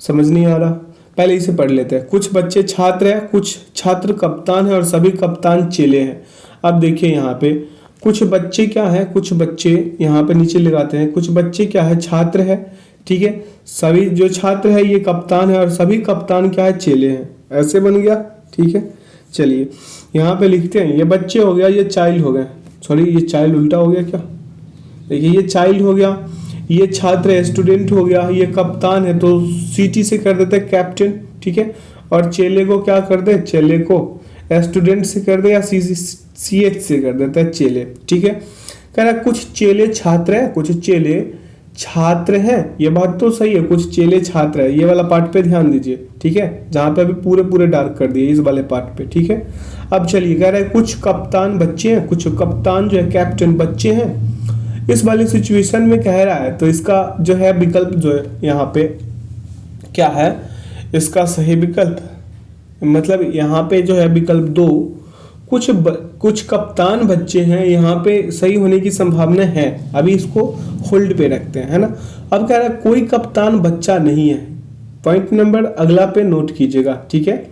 समझ नहीं आ रहा, पहले इसे पढ़ लेते हैं। कुछ बच्चे छात्र हैं, कुछ छात्र कप्तान है, और सभी कप्तान चेले हैं। अब देखिए यहाँ पे कुछ बच्चे क्या है, कुछ बच्चे यहाँ पे नीचे लगाते हैं। कुछ बच्चे क्या है, छात्र है, ठीक है। सभी जो छात्र है ये कप्तान है, और सभी कप्तान क्या है, चेले हैं। ऐसे बन गया, ठीक है। चलिए यहाँ पे लिखते हैं, ये बच्चे हो गया, ये चाइल्ड हो गए, सॉरी ये चाइल्ड उल्टा हो गया क्या, देखिए ये चाइल्ड हो गया, ये छात्र है, स्टूडेंट हो गया, ये कप्तान है तो सीटी से कर देते हैं कैप्टन, ठीक है। और चेले को क्या कर दे, चेले को स्टूडेंट से कर दे या सी एच से कर देता है, चेले, ठीक है। कह रहा है कुछ चेले छात्र है, कुछ चेले छात्र हैं, ये बात तो सही है, कुछ चेले छात्र है। ये वाला पार्ट पे ध्यान दीजिए, ठीक है, जहां पे अभी पूरे डार्क कर दिए इस वाले पार्ट पे, ठीक है। अब चलिए कह रहा है कुछ कप्तान बच्चे हैं, कुछ कप्तान जो है कैप्टन बच्चे हैं। इस वाली सिचुएशन में कह रहा है तो इसका जो है विकल्प जो है यहाँ पे क्या है, इसका सही विकल्प, मतलब यहाँ पे जो है विकल्प दो, कुछ कप्तान बच्चे हैं, यहाँ पे सही होने की संभावना है। अभी इसको होल्ड पे रखते हैं, है ना। अब कह रहा है कोई कप्तान बच्चा नहीं है। पॉइंट नंबर अगला पे नोट कीजिएगा, ठीक है,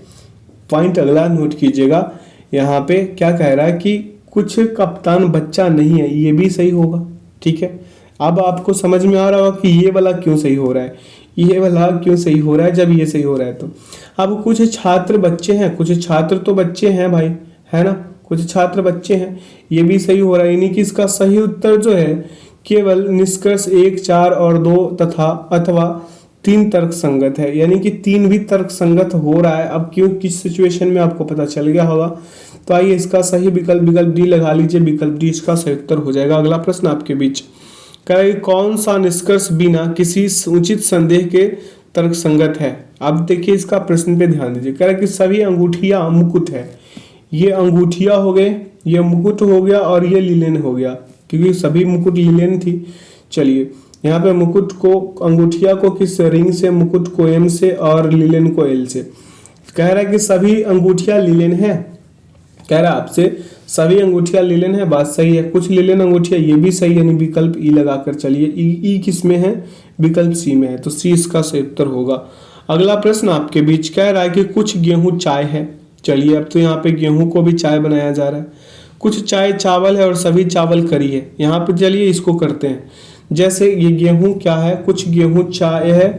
पॉइंट अगला नोट कीजिएगा। यहाँ पे क्या कह रहा है कि कुछ कप्तान बच्चा नहीं है, ये भी सही होगा, ठीक है। अब आपको समझ में आ रहा होगा कि ये वाला क्यों सही हो रहा है, ये वाला क्यों सही हो रहा है जब ये सही हो रहा है। तो अब कुछ छात्र बच्चे हैं, कुछ छात्र तो बच्चे हैं भाई, है ना, कुछ छात्र बच्चे हैं, ये भी सही हो रहा है। यानी कि इसका सही उत्तर जो है केवल निष्कर्ष 1, 4 और 2 तथा अथवा 3 तर्क संगत है, यानी कि 3 भी तर्क संगत हो रहा है। अब क्यों, किस सिचुएशन में आपको पता चल गया होगा। तो आइए इसका सही विकल्प डी लगा लीजिए, विकल्प डी इसका सही उत्तर हो जाएगा। अगला प्रश्न आपके बीच कह रहा है कौन सा निष्कर्ष बिना किसी उचित संदेह के तर्क संगत है। अब देखिए इसका प्रश्न पे ध्यान दीजिए। कह रहा है कि सभी अंगूठियां मुकुट है, ये अंगूठिया हो गए, ये मुकुट हो गया और ये लीलेन हो गया, क्योंकि सभी मुकुट लीलेन थी। चलिए यहाँ पे मुकुट को, अंगूठिया को किस रिंग से, मुकुट को एम से और लीलेन को एल से। कह रहा है कि सभी अंगूठिया लीलेन है, कह रहा है आपसे सभी अंगूठिया लीलेन है, बात सही है। कुछ लीलेन अंगूठिया, ये भी सही है, यानी विकल्प ई लगाकर चलिए। ई किस में है, विकल्प सी में है, तो सी इसका सही उत्तर होगा। अगला प्रश्न आपके बीच कह रहा है कि कुछ गेहूं चाय है। चलिए अब तो यहाँ पे गेहूं को भी चाय बनाया जा रहा है। कुछ चाय चावल है और सभी चावल करी है। यहाँ पे चलिए इसको करते हैं, जैसे ये गेहूं क्या है, कुछ गेहूं चाय है,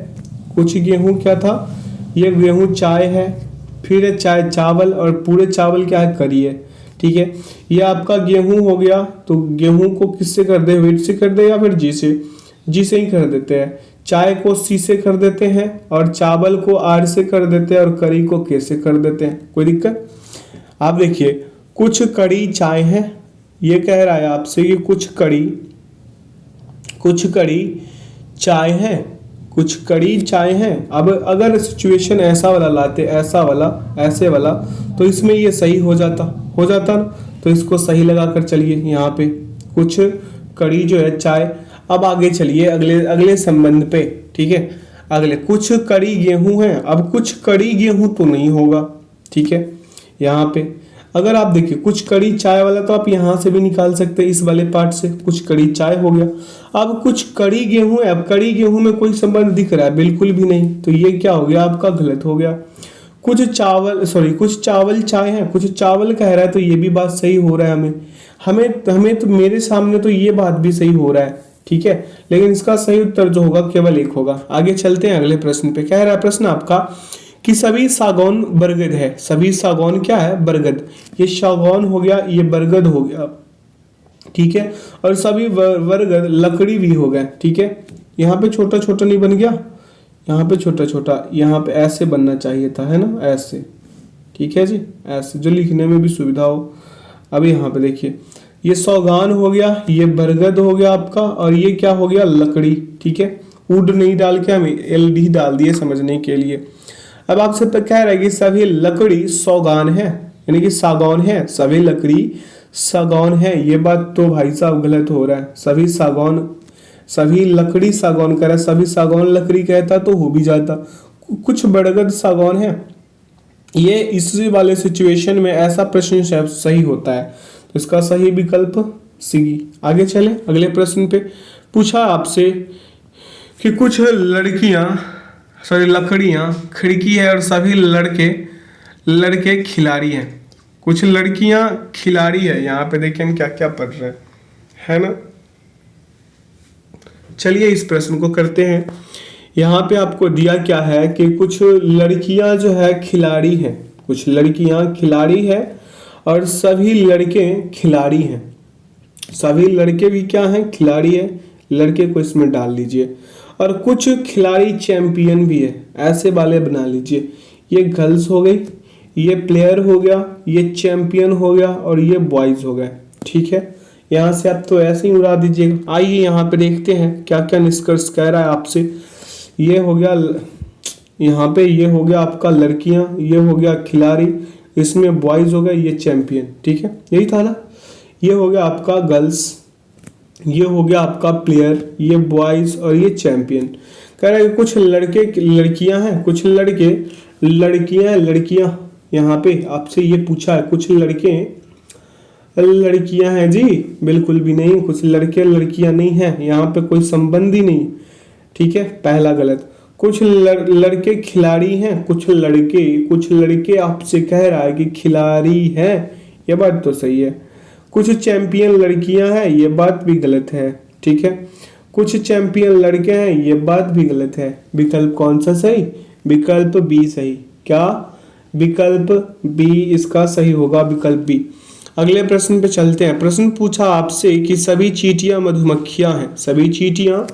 कुछ गेहूं क्या था, ये गेहूं चाय है, फिर है चाय चावल और पूरे चावल क्या है, करी है, ठीक है। ये आपका गेहूं हो गया, तो गेहूं को किससे कर दे, वेट से कर दे या फिर जी से, जी से ही कर देते हैं, चाय को सी से कर देते हैं, और चावल को आर से कर देते हैं, और करी को के से कर देते हैं। कोई दिक्कत? आप देखिए, कुछ कड़ी चाय है, ये कह रहा है आपसे कि कुछ कड़ी चाय है, कुछ कड़ी चाय है। अब अगर सिचुएशन ऐसा वाला लाते, ऐसा वाला, ऐसे वाला, तो इसमें ये सही हो जाता ना। तो इसको सही लगा कर चलिए यहाँ पे, कुछ कड़ी जो है चाय। अब आगे चलिए अगले संबंध पे, ठीक है। अगले, कुछ कड़ी गेहूं है। अब कुछ कड़ी गेहूं तो नहीं होगा, ठीक है। यहाँ पे अगर आप देखिए कुछ कड़ी चाय वाला, तो आप यहाँ से भी निकाल सकते हैं, इस वाले पार्ट से कुछ कड़ी चाय हो गया। अब कुछ कड़ी गेहूं है, अब कड़ी गेहूं में कोई संबंध दिख रहा है? बिल्कुल भी नहीं। तो ये क्या हो गया आपका? गलत हो गया। कुछ चावल चाय है, कुछ चावल कह रहा है, तो ये भी बात सही हो रहा है। हमें तो मेरे सामने तो ये बात भी सही हो रहा है, ठीक है। लेकिन इसका सही उत्तर जो होगा केवल एक होगा। आगे चलते हैं अगले प्रश्न पे। कह रहा है प्रश्न आपका कि सभी सागौन बरगद है। सभी सागौन क्या है? बरगद। ये सागौन हो गया, ये बरगद हो गया, ठीक है। और सभी बरगद लकड़ी भी हो गए, ठीक है। यहाँ पे छोटा छोटा नहीं बन गया, यहाँ पे छोटा छोटा, यहाँ पे ऐसे बनना चाहिए था, है ना, ऐसे, ठीक है जी, ऐसे, जो लिखने में भी सुविधा हो। अब यहाँ पे देखिए, ये सौगान हो गया, ये बरगद हो गया आपका, और ये क्या हो गया? लकड़ी, ठीक है। वुड नहीं डाल के हम एलडी डाल दिए समझने के लिए। अब आपसे कह रहा है कि सभी लकड़ी सौगान है, यानी कि सागौन है, सभी लकड़ी सागौन है। ये बात तो भाई साहब गलत हो रहा है। सभी लकड़ी सागौन कर रहा है, सभी सागौन लकड़ी कहता तो हो भी जाता। कुछ बरगद सागौन है, ये इसी वाले सिचुएशन में ऐसा प्रश्न सही होता है। तो इसका सही विकल्प सी। आगे चले अगले प्रश्न पे। पूछा आपसे कि कुछ लकड़ियां खिड़की है, और सभी लड़के खिलाड़ी हैं। कुछ लड़कियां खिलाड़ी है। यहाँ पे देखिए हम क्या क्या पढ़ रहे हैं, है ना। चलिए इस प्रश्न को करते हैं। यहाँ पे आपको दिया क्या है कि कुछ लड़कियां जो है खिलाड़ी हैं, कुछ लड़कियां खिलाड़ी है, और सभी लड़के खिलाड़ी हैं। सभी लड़के भी क्या हैं? खिलाड़ी है। लड़के को इसमें डाल लीजिए। और कुछ खिलाड़ी चैंपियन भी है, ऐसे वाले बना लीजिए। ये गर्ल्स हो गई, ये प्लेयर हो गया, ये चैंपियन हो गया, और ये बॉयज हो गए, ठीक है। यहाँ से आप तो ऐसे ही उड़ा दीजिएगा। आइए यहाँ पे देखते हैं क्या क्या निष्कर्ष कह रहा है आपसे। ये हो गया, यहाँ पे ये हो गया आपका लड़कियां, ये हो गया खिलाड़ी, इसमें बॉयज हो गए, ये चैंपियन, ठीक है। यही था ना। ये हो गया आपका गर्ल्स, ये हो गया आपका प्लेयर, ये बॉयज, और ये चैंपियन। कह रहा है कुछ लड़के लड़कियां हैं, कुछ लड़के लड़कियां। यहाँ पे आपसे ये पूछा है कुछ लड़के लड़कियां हैं जी, बिल्कुल भी नहीं। कुछ लड़के लड़कियां नहीं है, यहाँ पे कोई संबंध ही नहीं, ठीक है। पहला गलत। कुछ लड़के खिलाड़ी हैं, कुछ लड़के आपसे कह रहा है कि खिलाड़ी हैं, ये बात तो सही है। कुछ चैंपियन लड़कियां हैं, ये बात भी गलत है, ठीक है। कुछ चैंपियन लड़के हैं, ये बात भी गलत है। विकल्प कौन सा सही? विकल्प बी सही। क्या? विकल्प बी इसका सही होगा, विकल्प बी। अगले प्रश्न पे चलते हैं। प्रश्न पूछा आपसे कि सभी चींटियां मधुमक्खियां हैं। सभी चींटियां,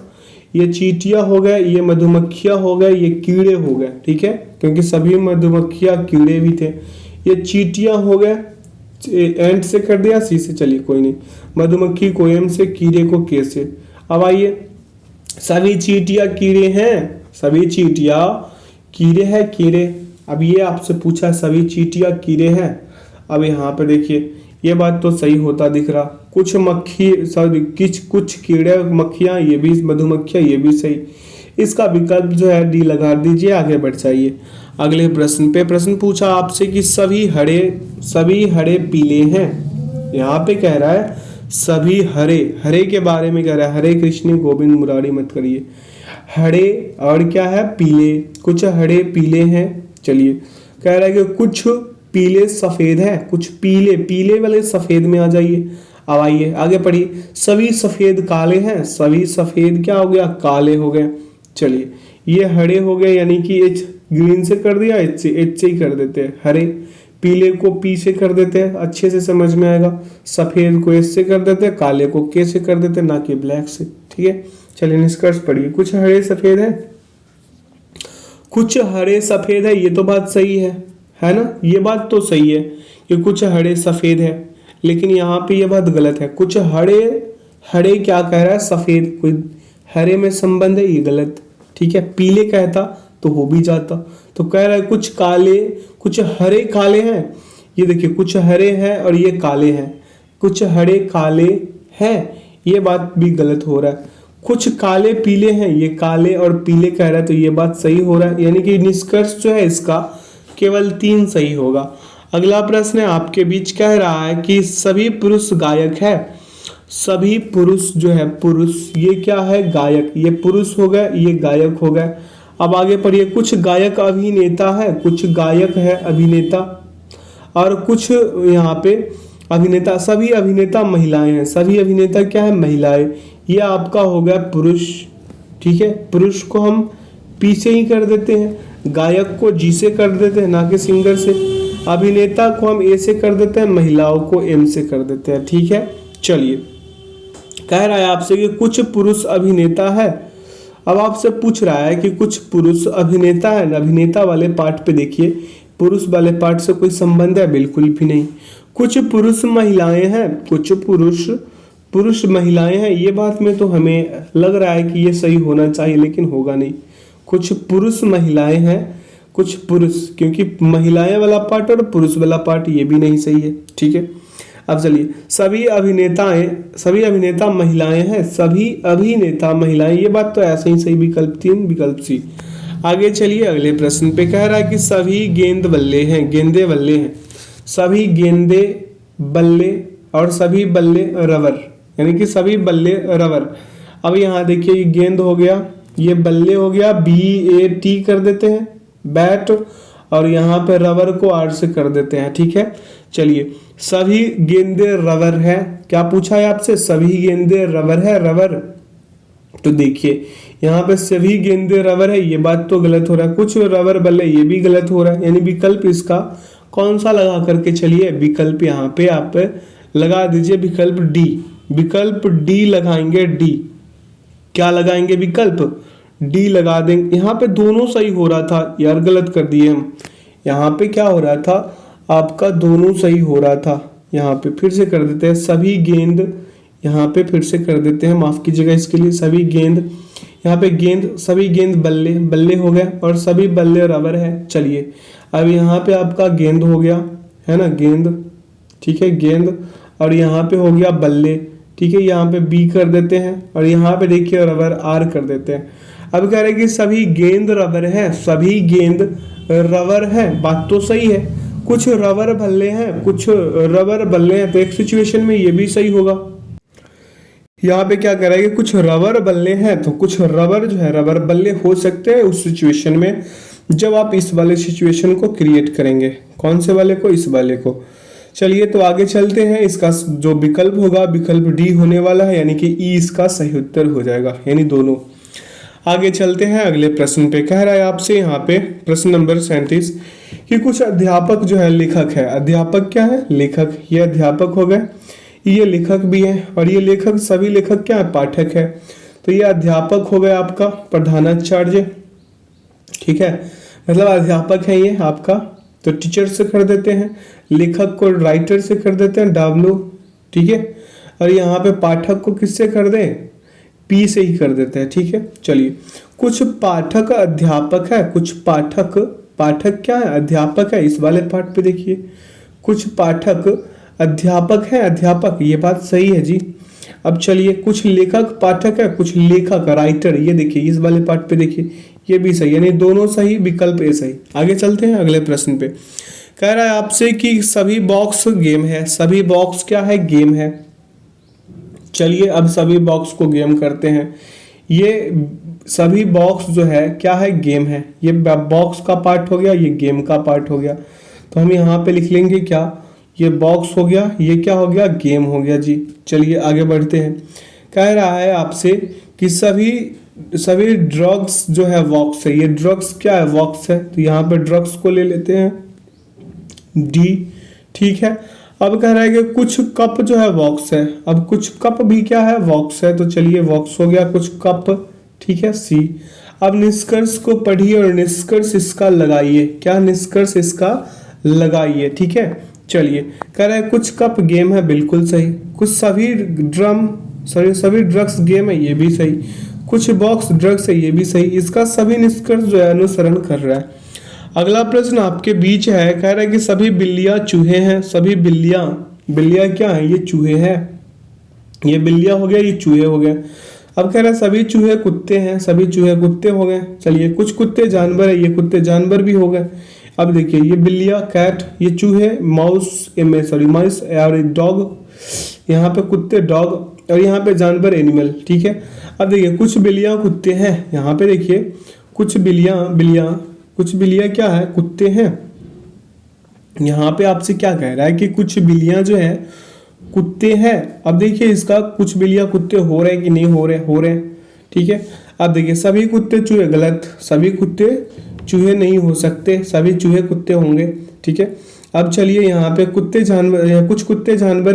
ये चींटियां हो गए, ये मधुमक्खियां हो गए, ये कीड़े हो गए, ठीक है, क्योंकि सभी मधुमक्खियां कीड़े भी थे। ये चींटियां हो गए, एंड से कर दिया, सी से, चलिए कोई नहीं। मधुमक्खी को एम से, कीड़े को के से। अब आइए, सभी चींटियां कीड़े हैं, सभी चींटियां कीड़े हैं, कीड़े। अब ये आपसे पूछा सभी चींटियां कीड़े हैं। अब यहाँ पे देखिए, ये बात तो सही होता दिख रहा। कुछ कुछ कीड़े मक्खियां, ये भी मधुमक्खियां, ये भी सही। इसका विकल्प जो है डी लगा दीजिए, आगे बढ़ जाइए अगले प्रश्न पे। प्रश्न पूछा आपसे कि सभी हरे पीले हैं। यहाँ पे कह रहा है सभी हरे के बारे में कह रहा है। हरे कृष्ण गोविंद मुरारी मत करिए। हरे और क्या है? पीले। कुछ हरे पीले हैं। चलिए, कह रहा है कि कुछ पीले सफेद है, कुछ पीले वाले सफेद में आ जाइए। अब आइए आगे पढ़िए। सभी सफेद काले हैं, सभी सफेद क्या हो गया? काले हो गए। चलिए, ये हरे हो गए, यानी कि एच ग्रीन से कर दिया, एच से ही कर देते हैं। हरे, पीले को पी से कर देते हैं, अच्छे से समझ में आएगा। सफेद को एस से कर देते हैं, काले को के से कर देते हैं, ना कि ब्लैक से, ठीक है। चलिए निष्कर्ष पढ़िए। कुछ हरे सफेद है, कुछ हरे सफेद है, ये तो बात सही है ना, ये बात तो सही है कि कुछ हरे सफेद है, लेकिन यहाँ पे ये बात गलत है। कुछ हरे, हरे क्या कह रहा है, सफेद, कोई हरे में संबंध है, ये गलत। ठीक है, पीले कहता तो हो भी जाता। तो कह रहा है कुछ काले, कुछ हरे काले हैं, ये देखिए कुछ हरे हैं और ये काले हैं, कुछ हरे काले हैं, ये बात भी गलत हो रहा है। कुछ काले पीले हैं, ये काले और पीले कह रहा है, तो ये बात सही हो रहा है, यानी कि निष्कर्ष जो है इसका केवल 3 सही होगा। अगला प्रश्न है आपके बीच, कह रहा है कि सभी पुरुष गायक है। सभी पुरुष जो है, पुरुष ये क्या है, गायक, ये पुरुष हो गए, ये गायक हो गए। अब आगे पढ़िए, कुछ गायक अभिनेता है, कुछ गायक है अभिनेता, और कुछ यहाँ पे अभिनेता, सभी अभिनेता महिलाएं हैं, सभी अभिनेता क्या है, महिलाएं, ये आपका हो गया पुरुष। ठीक है, पुरुष को हम पी से ही कर देते हैं, गायक को जी से कर देते हैं, ना कि सिंगर से। अभिनेता को हम ए से कर देते हैं, महिलाओं को एम से कर देते हैं। ठीक है, चलिए कह रहा है आपसे कि कुछ पुरुष अभिनेता है। अब आपसे पूछ रहा है कि कुछ पुरुष अभिनेता है, अभिनेता वाले पार्ट पे देखिए, पुरुष वाले पार्ट से कोई संबंध है, बिल्कुल भी नहीं। कुछ पुरुष महिलाएं हैं, कुछ पुरुष महिलाएं हैं, ये बात में तो हमें लग रहा है कि ये सही होना चाहिए, लेकिन होगा नहीं। कुछ पुरुष महिलाएं हैं, कुछ पुरुष, क्योंकि महिलाएं वाला पार्ट और पुरुष वाला पार्ट ये भी नहीं सही है। ठीक है, अब चलिए, सभी अभिनेता महिलाएं हैं, सभी अभिनेता महिलाएं, ये बात तो ऐसे ही सही, विकल्प 3 विकल्प सी। आगे चलिए अगले प्रश्न पे, कह रहा है कि सभी गेंद बल्ले हैं, गेंदे बल्ले हैं, सभी गेंदे बल्ले और सभी बल्ले रबर, यानी कि सभी बल्ले रबर। अब यहाँ देखिए, ये गेंद हो गया, ये बल्ले हो गया, BAT कर देते हैं, बैट, और यहाँ पे रबर को R से कर देते हैं। ठीक है, चलिए, सभी गेंदे रबर है, क्या पूछा है आपसे, सभी गेंदे रबर है, रबर। तो देखिए यहाँ पे सभी गेंदे रबर है, ये बात तो गलत हो रहा है। कुछ रबर बल्ले, ये भी गलत हो रहा है, यानी विकल्प इसका कौन सा लगा करके चलिए, विकल्प यहाँ पे आप लगा दीजिए, विकल्प डी, विकल्प डी लगाएंगे, डी क्या लगाएंगे, विकल्प डी लगा देंगे। यहाँ पे दोनों सही हो रहा था यार, गलत कर दिए हम। यहाँ पे क्या हो रहा था आपका, दोनों सही हो रहा था। यहाँ पे फिर से कर देते हैं, सभी गेंद, यहाँ पे फिर से कर देते हैं, माफ कीजिएगा इसके लिए, सभी गेंद, यहाँ पे गेंद, सभी गेंद बल्ले, बल्ले हो गए, और सभी बल्ले रबर है। चलिए अब यहाँ पे आपका गेंद हो गया है ना, गेंद, ठीक है, गेंद, और यहाँ पे हो गया बल्ले। ठीक है, यहाँ पे बी कर देते हैं, और यहाँ पे देखिए रबर आर कर देते हैं। अब कह रहे हैं कि सभी गेंद रबर है, सभी गेंद रबर है, बात तो सही है। कुछ रबर बल्ले हैं, कुछ रबर बल्ले हैं, तो एक सिचुएशन में ये भी सही होगा। यहाँ पे क्या कह रहा है कि कुछ रबर बल्ले हैं, तो कुछ रबर जो है, रबर बल्ले हो सकते हैं उस सिचुएशन में जब आप इस वाले सिचुएशन को क्रिएट करेंगे। कौन से वाले को, इस वाले को। चलिए तो आगे चलते हैं, इसका जो विकल्प होगा, विकल्प डी होने वाला है, यानी कि ई इसका सही उत्तर हो जाएगा, यानी दोनों। आगे चलते हैं अगले प्रश्न पे, कह रहा है आपसे यहाँ पे प्रश्न नंबर 37 कि कुछ अध्यापक जो है लेखक है। अध्यापक क्या है, लेखक, ये अध्यापक हो गए, ये लेखक भी है, और ये लेखक, सभी लेखक क्या है, पाठक है। तो ये अध्यापक हो गया आपका प्रधानाचार्य। ठीक है, मतलब अध्यापक है ये आपका, तो टीचर से कर देते हैं, लेखक को राइटर से कर देते हैं, W। ठीक है, और यहाँ पे पाठक को किससे कर दें, P से ही कर देते हैं। ठीक है, चलिए, कुछ पाठक अध्यापक है, कुछ पाठक, पाठक क्या है, अध्यापक है, इस वाले पाठ पे देखिए, कुछ पाठक अध्यापक है, अध्यापक, ये बात सही है जी। अब चलिए, कुछ लेखक पाठक है, कुछ लेखक राइटर, ये देखिए इस वाले पार्ट पे देखिए, ये भी सही, यानी दोनों सही, विकल्प ए सही। आगे चलते हैं अगले प्रश्न पे, कह रहा है आपसे कि सभी बॉक्स गेम है। सभी बॉक्स क्या है, गेम है। चलिए अब सभी बॉक्स को गेम करते हैं। ये सभी बॉक्स जो है क्या है, गेम है। ये बॉक्स का पार्ट हो गया, ये गेम का पार्ट हो गया। तो हम यहाँ पे लिख लेंगे क्या, ये बॉक्स हो गया, ये क्या हो गया, गेम हो गया जी। चलिए आगे बढ़ते हैं, कह रहा है आपसे कि सभी ड्रग्स जो है वॉक्स है। ये ड्रग्स क्या है, वॉक्स है, तो यहाँ पे ड्रग्स को ले लेते हैं, डी। ठीक है, अब कह रहा है कि कुछ कप जो है वॉक्स है। अब कुछ कप भी क्या है, वॉक्स है। तो चलिए वॉक्स हो गया, कुछ कप, ठीक है, सी। अब निष्कर्ष को पढ़िए और निष्कर्ष इसका लगाइए। क्या निष्कर्ष इसका लगाइए, ठीक है। चलिए कह रहा है कुछ कप गेम है, बिल्कुल सही। कुछ सभी ड्रग्स गेम है, ये भी सही। कुछ बॉक्स ड्रग्स है, ये भी सही। इसका सभी निष्कर्ष जो है अनुसरण कर रहा है। अगला प्रश्न आपके बीच है, कह रहा है कि सभी बिल्लियां चूहे हैं। सभी बिल्लियां क्या है, ये चूहे हैं। ये बिल्लियां हो गया, ये चूहे हो गए। अब कह रहा है सभी चूहे कुत्ते हैं। सभी चूहे कुत्ते हो गए। चलिए कुछ कुत्ते जानवर है, ये कुत्ते जानवर भी हो गए। अब देखिए ये बिल्लियां कैट, ये चूहे माउस और डॉग, यहाँ पे कुत्ते डॉग, और यहाँ पे जानवर एनिमल, ठीक है। अब देखिए कुछ बिल्लियां कुत्ते हैं, यहाँ पे देखिए कुछ बिल्लियां क्या है, कुत्ते हैं। यहाँ पे आपसे क्या कह रहा है कि कुछ बिल्लियां जो है कुत्ते हैं। अब देखिए इसका कुछ बिल्लियां कुत्ते हो रहे कि नहीं हो रहे, ठीक है। अब देखिए सभी कुत्ते चूहे, गलत। सभी कुत्ते चूहे नहीं हो सकते, सभी चूहे कुत्ते होंगे, ठीक है। अब चलिए यहाँ पे कुछ कुत्ते जानवर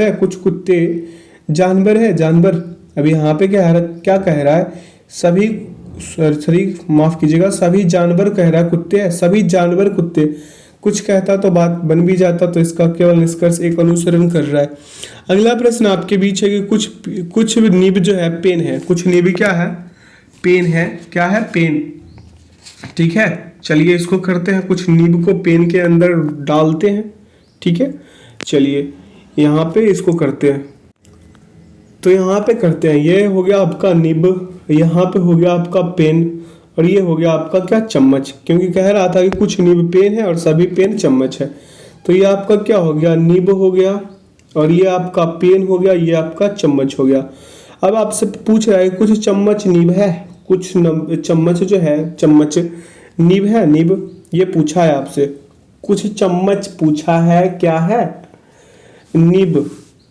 है, कुछ कुत्ते जानवर है, जानवर। अब यहाँ पे क्या कह रहा है, माफ कीजिएगा, सभी जानवर कह रहा है कुत्ते है, सभी जानवर कुत्ते। कुछ कहता तो बात बन भी जाता, तो इसका केवल निष्कर्ष एक अनुसरण कर रहा है। अगला प्रश्न आपके बीच है कि कुछ निब जो है पेन है। कुछ निब क्या है, पेन है। क्या है, पेन, ठीक है। चलिए इसको करते हैं, कुछ निब को पेन के अंदर डालते हैं, ठीक है। चलिए यहाँ पे इसको करते हैं, तो यहाँ पे करते हैं। ये हो गया आपका निब, यहाँ पे हो गया आपका पेन, और ये हो गया आपका क्या, चम्मच। क्योंकि कह रहा था कि कुछ निब पेन है और सभी पेन चम्मच है। तो ये आपका क्या हो गया, निब हो गया, और ये आपका पेन हो गया, ये आपका चम्मच हो गया। अब आपसे पूछ रहा है कुछ चम्मच निब है, कुछ चम्मच जो है, चम्मच निब है, निब ये पूछा है आपसे। कुछ चम्मच पूछा है, क्या है, निब।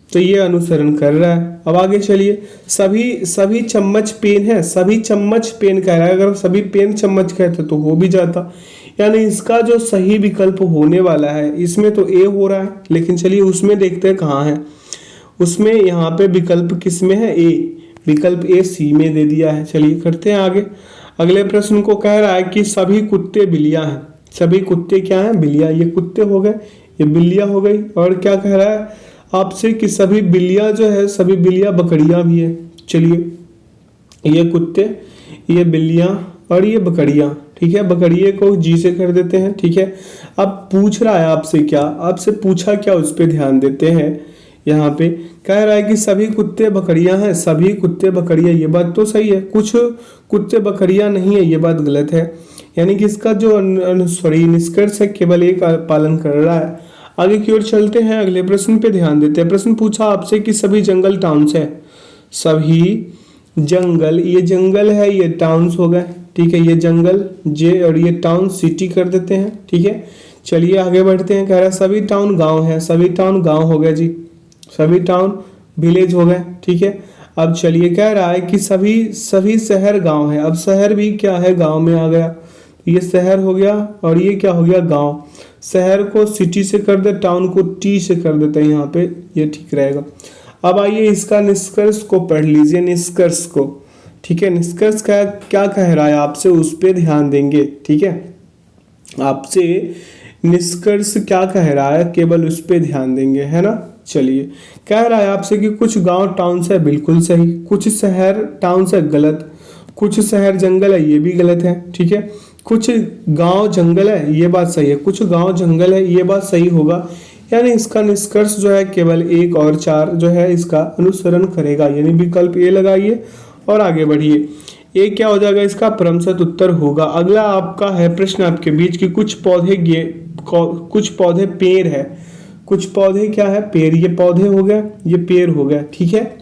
तो ये अनुसरण कर रहा है। अब आगे चलिए, सभी चम्मच पेन है, सभी चम्मच पेन कह रहा है। अगर सभी पेन चम्मच कहते तो हो भी जाता, यानी इसका जो सही विकल्प होने वाला है, इसमें तो ए हो रहा है, लेकिन चलिए उसमें देखते हैं कहाँ है। उसमें यहाँ पे विकल्प किस में है, ए, विकल्प ए सी में दे दिया है। चलिए करते हैं आगे। अगले प्रश्न को कह रहा है कि सभी कुत्ते बिल्लियां हैं। सभी कुत्ते क्या हैं, बिल्लियां। ये कुत्ते हो गए, ये बिल्लियां हो गई। और क्या कह रहा है आपसे कि सभी बिल्लियां जो है, सभी बिल्लियां बकरियां भी है। चलिए ये कुत्ते, ये बिल्लियां और ये बकरियां, ठीक है। बकरिए को जी से कर देते हैं, ठीक है। अब पूछ रहा है आपसे क्या, आपसे पूछा क्या, उस पर ध्यान देते हैं। यहाँ पे कह रहा है कि सभी कुत्ते बकरियां हैं, सभी कुत्ते बकरियां, ये बात तो सही है। कुछ कुत्ते बकरियां नहीं है, ये बात गलत है। यानी कि इसका जो निष्कर्ष है केवल एक पालन कर रहा है। आगे की ओर चलते हैं, अगले प्रश्न पे ध्यान देते हैं। प्रश्न पूछा आपसे कि सभी जंगल टाउन्स है। सभी जंगल, ये जंगल है, ये टाउन्स हो गए, ठीक है। ये जंगल जे, और ये टाउन सिटी कर देते हैं, ठीक है। चलिए आगे बढ़ते हैं। कह रहा है सभी टाउन गांव है, सभी टाउन गांव हो गए जी, सभी टाउन विलेज हो गए, ठीक है। अब चलिए कह रहा है कि सभी शहर गांव है। अब शहर भी क्या है, गांव में आ गया। ये शहर हो गया, और ये क्या हो गया, गांव। शहर को सिटी से कर दे, टाउन को टी से कर देते हैं यहाँ पे, ये ठीक रहेगा। अब आइए इसका निष्कर्ष को पढ़ लीजिए, निष्कर्ष को, ठीक है। निष्कर्ष का क्या कह रहा है आपसे, उस पर ध्यान देंगे, ठीक है। आपसे निष्कर्ष क्या कह रहा है, केवल उस पर ध्यान देंगे, है ना। चलिए कह रहा है आपसे कि कुछ गांव टाउन से, बिल्कुल सही। कुछ शहर टाउन से, गलत। कुछ शहर जंगल है, ये भी गलत है, ठीक है। कुछ गांव जंगल है, ये बात सही है। कुछ गांव जंगल है, ये बात सही होगा। यानी इसका निष्कर्ष जो है केवल 1 और 4 जो है इसका अनुसरण करेगा। यानी विकल्प ए लगाइए और आगे बढ़िए। ये क्या हो जाएगा, इसका क्रमशः उत्तर होगा। अगला आपका है प्रश्न आपके बीच की कुछ पौधे पेड़ है। कुछ पौधे क्या है, पेड़। ये पौधे हो गए, ये पेड़ हो गए, ठीक है।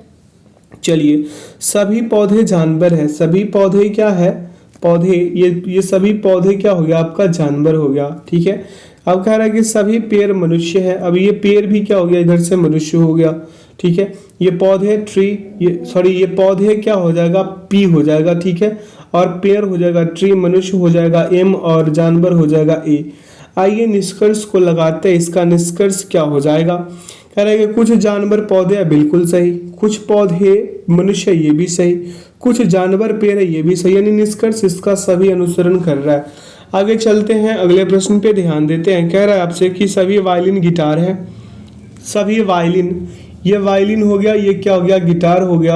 चलिए सभी पौधे जानवर है। सभी पौधे क्या है, पौधे, ये सभी पौधे क्या हो गया, आपका जानवर हो गया, ठीक है। अब कह रहा है कि सभी पेड़ मनुष्य है। अब ये पेड़ भी क्या हो गया, इधर से मनुष्य हो गया, ठीक है। ये पौधे ट्री, ये पौधे क्या हो जाएगा, पी हो जाएगा, ठीक है। और पेड़ हो जाएगा ट्री, मनुष्य हो जाएगा एम, और जानवर हो जाएगा ए। आइए निष्कर्ष को लगाते हैं। इसका निष्कर्ष क्या हो जाएगा, कह रहा है कि कुछ जानवर पौधे है, बिल्कुल सही। कुछ पौधे मनुष्य, ये भी सही। कुछ जानवर पेड़ है, ये भी सही। यानी निष्कर्ष इसका सभी अनुसरण कर रहा है। आगे चलते हैं, अगले प्रश्न पे ध्यान देते हैं। कह रहा है आपसे कि सभी वायलिन गिटार है। सभी वायलिन, ये वायलिन हो गया, ये क्या हो गया, गिटार हो गया।